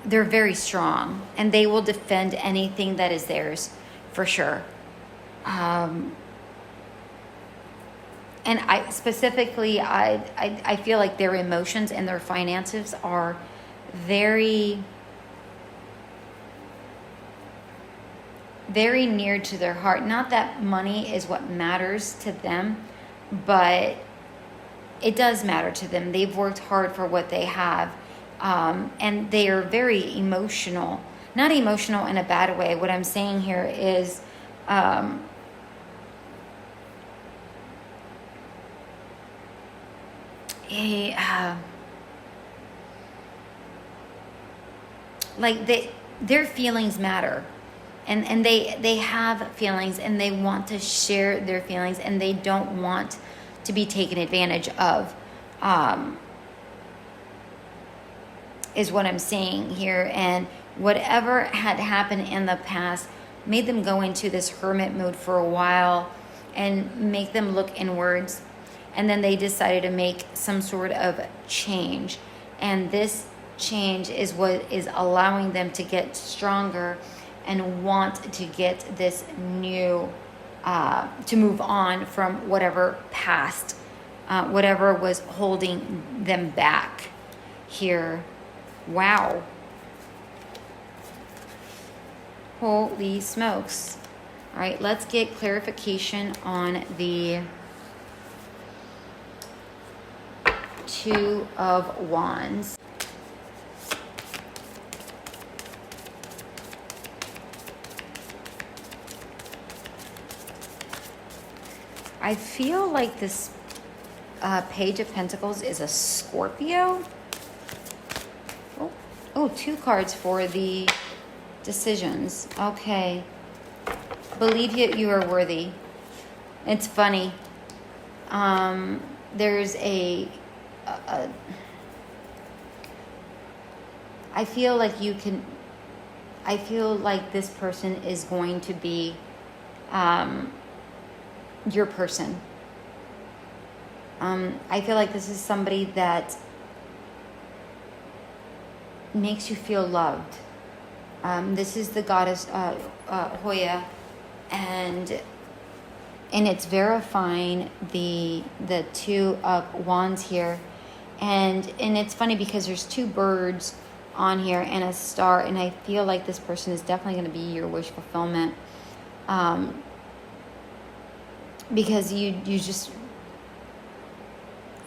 they're very strong and they will defend anything that is theirs for sure. And I specifically, I feel like their emotions and their finances are very, very near to their heart. Not that money is what matters to them, but it does matter to them. They've worked hard for what they have. And they are very emotional. Not emotional in a bad way. What I'm saying here is, like their feelings matter, and they have feelings and they want to share their feelings and they don't want to be taken advantage of, is what I'm saying here. And whatever had happened in the past made them go into this hermit mode for a while and make them look inwards. And then they decided to make some sort of change. And this change is what is allowing them to get stronger and want to get this new, to move on from whatever past, whatever was holding them back here. Wow. Holy smokes. All right, let's get clarification on the Two of Wands. I feel like this Page of Pentacles is a Scorpio. Oh, two cards for the decisions. Okay. Believe you are worthy. It's funny. There's I feel like I feel like this person is going to be your person. I feel like this is somebody that makes you feel loved. This is the goddess Hoya, and it's verifying the Two of Wands here. And it's funny because there's two birds on here and a star, and I feel like this person is definitely going to be your wish fulfillment, because you just,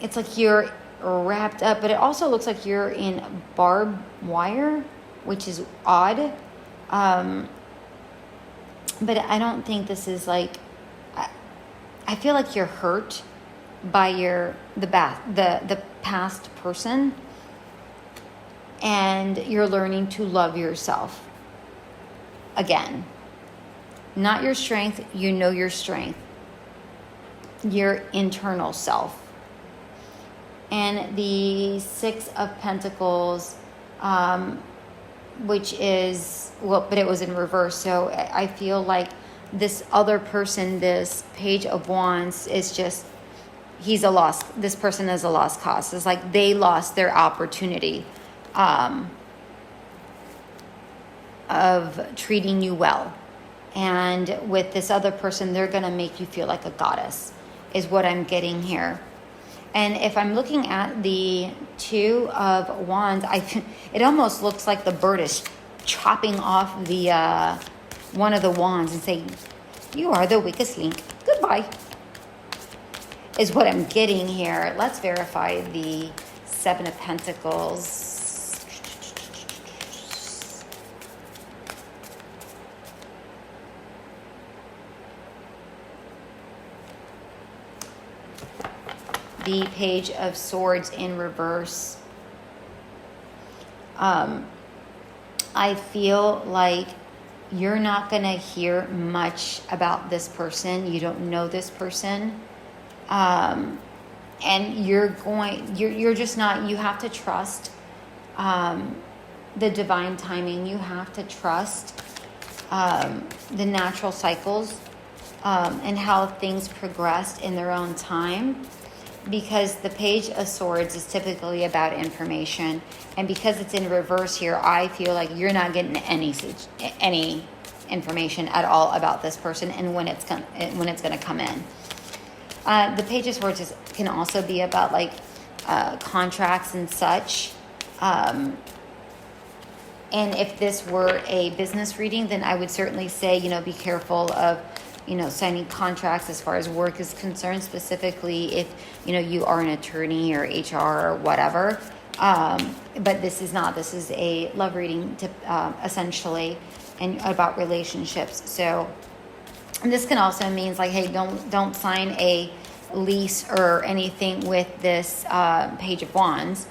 it's like you're wrapped up, but it also looks like you're in barbed wire, which is odd. But I don't think this is like, I feel like you're hurt by the past person, and you're learning to love yourself again. Not your strength, you know your strength, your internal self. And the Six of Pentacles, which is, well, but it was in reverse. So I feel like this other person, this Page of Wands, is just, this person is a lost cause. It's like they lost their opportunity of treating you well. And with this other person, they're going to make you feel like a goddess, is what I'm getting here. And if I'm looking at the Two of Wands, it almost looks like the bird is chopping off the one of the wands and saying, "You are the weakest link. Goodbye." Is what I'm getting here. Let's verify the Seven of Pentacles. The Page of Swords in reverse. I feel like you're not going to hear much about this person. You don't know this person. And you're just not, you have to trust the divine timing. You have to trust the natural cycles and how things progressed in their own time. Because the Page of Swords is typically about information, and because it's in reverse here, I feel like you're not getting any information at all about this person and when it's going to come in. The Page of Swords can also be about like contracts and such. And if this were a business reading, then I would certainly say, be careful of signing contracts as far as work is concerned, specifically if, you are an attorney or HR or whatever. But this is not. This is a love reading, essentially, and about relationships. So this can also mean like, hey, don't sign a lease or anything with this Page of Wands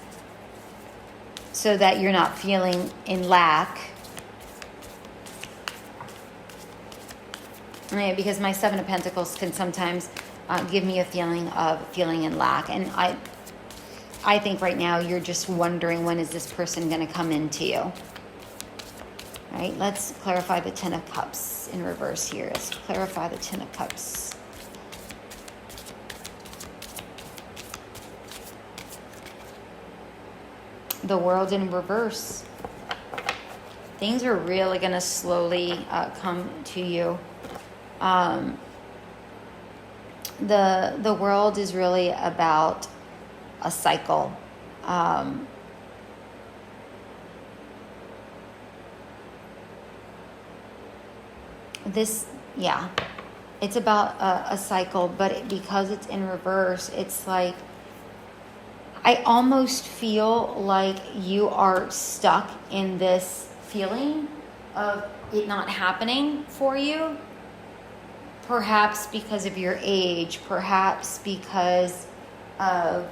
so that you're not feeling in lack. Because my Seven of Pentacles can sometimes give me a feeling in lack. And I think right now you're just wondering, when is this person going to come into you? Right? Let's clarify the Ten of Cups in reverse here. Let's clarify the Ten of Cups. The World in reverse. Things are really going to slowly come to you. The World is really about a cycle. It's about a cycle, but because it's in reverse, it's like, I almost feel like you are stuck in this feeling of it not happening for you. Perhaps because of your age, perhaps because of,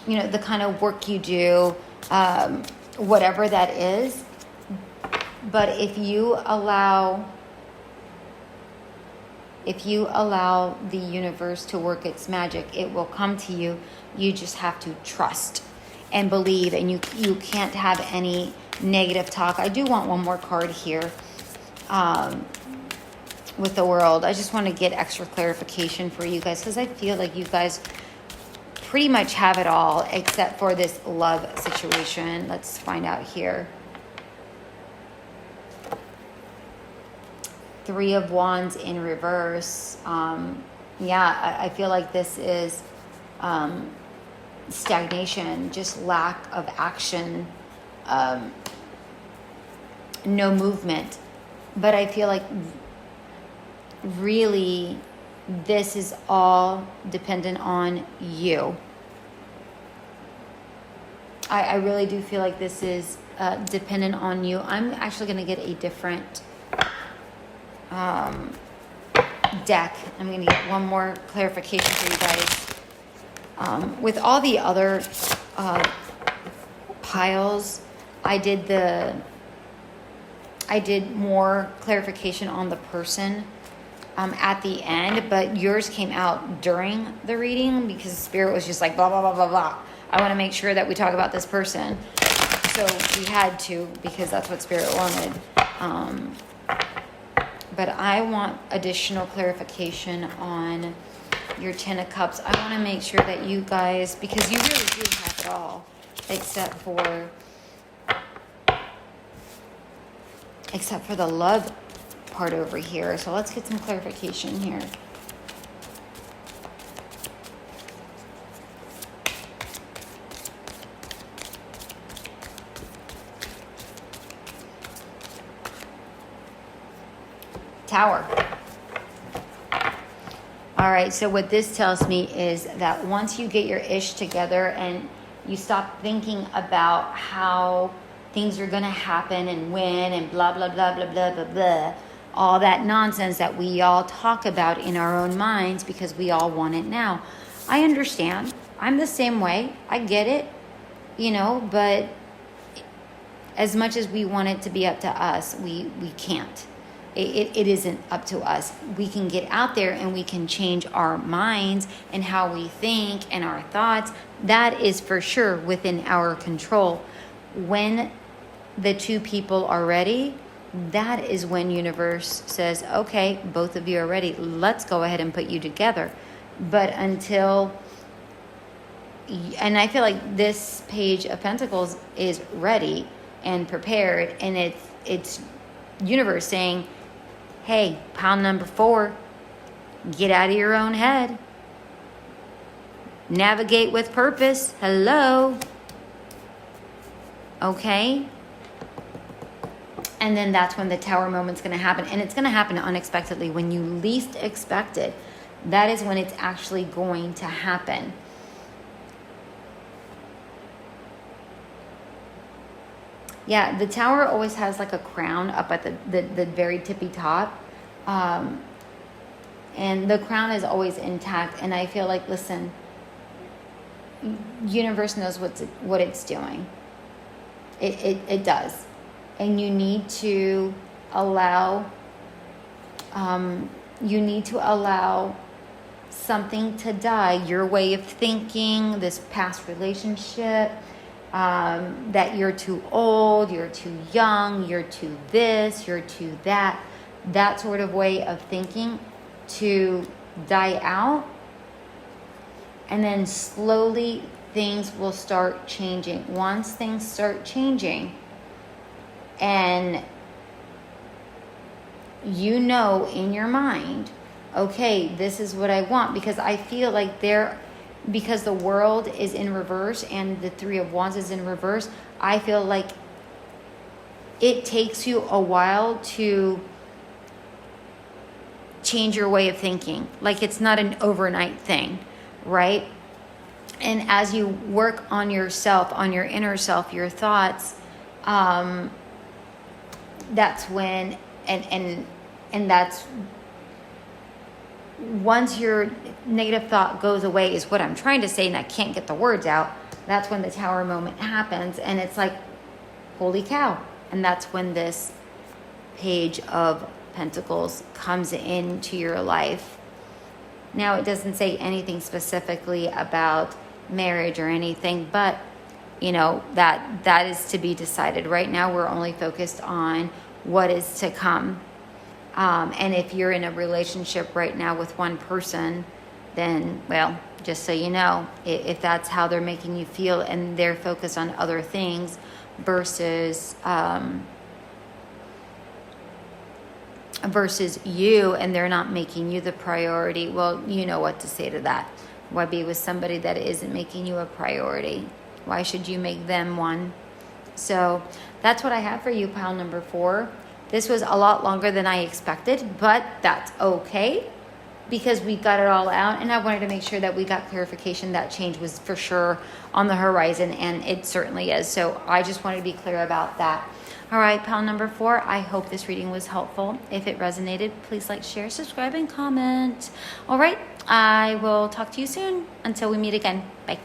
the kind of work you do, whatever that is. But if you allow the universe to work its magic, it will come to you. You just have to trust and believe, and you can't have any negative talk. I do want one more card here. With the World, I just want to get extra clarification for you guys, because I feel like you guys pretty much have it all except for this love situation. Let's find out here. Three of Wands in reverse. I feel like this is stagnation, just lack of action, no movement. But I feel like really this is all dependent on you. I really do feel like this is dependent on you. I'm actually going to get a different deck. I'm going to get one more clarification for you guys. With all the other piles, I did more clarification on the person at the end, but yours came out during the reading because Spirit was just like, blah, blah, blah, blah, blah. I want to make sure that we talk about this person. So we had to, because that's what Spirit wanted. But I want additional clarification on your Ten of Cups. I want to make sure that you guys, because you really do have it all, except for the love part over here. So let's get some clarification here. Tower. All right, so what this tells me is that once you get your ish together and you stop thinking about how things are going to happen and when and blah, blah, blah, blah, blah, blah, blah, all that nonsense that we all talk about in our own minds because we all want it now. I understand. I'm the same way. I get it. but as much as we want it to be up to us, we can't. It isn't up to us. We can get out there and we can change our minds and how we think and our thoughts. That is for sure within our control. When the two people are ready, that is when universe says, okay, both of you are ready. Let's go ahead and put you together. But until, and I feel like this page of Pentacles is ready and prepared, and it's universe saying, hey, pile number 4, get out of your own head. Navigate with purpose. Hello. Okay. And then that's when the Tower moment's going to happen. And it's going to happen unexpectedly when you least expect it. That is when it's actually going to happen. Yeah, the Tower always has like a crown up at the very tippy top. And the crown is always intact. And I feel like, listen, universe knows what it's doing. It does. And you need to allow something to die. Your way of thinking, this past relationship, that you're too old, you're too young, you're too this, you're too that. That sort of way of thinking to die out. And then slowly things will start changing. Once things start changing, and in your mind, okay, this is what I want, because I feel like because the world is in reverse and the 3 of Wands is in reverse, I feel like it takes you a while to change your way of thinking. Like, it's not an overnight thing, right? And as you work on yourself, on your inner self, your thoughts, that's when, and that's, once your negative thought goes away, is what I'm trying to say, and I can't get the words out. That's when the Tower moment happens, and it's like, holy cow. And that's when this Page of Pentacles comes into your life. Now, it doesn't say anything specifically about marriage or anything, but that is to be decided. Right now, we're only focused on what is to come. And if you're in a relationship right now with one person, then, well, just so you know, if that's how they're making you feel and they're focused on other things versus you, and they're not making you the priority, well, you know what to say to that. Why be with somebody that isn't making you a priority? Why should you make them one? So that's what I have for you, pile number 4. This was a lot longer than I expected, but that's okay, because we got it all out, and I wanted to make sure that we got clarification that change was for sure on the horizon, and it certainly is. So I just wanted to be clear about that. All right, pile number 4, I hope this reading was helpful. If it resonated, please like, share, subscribe, and comment. All right, I will talk to you soon. Until we meet again. Bye.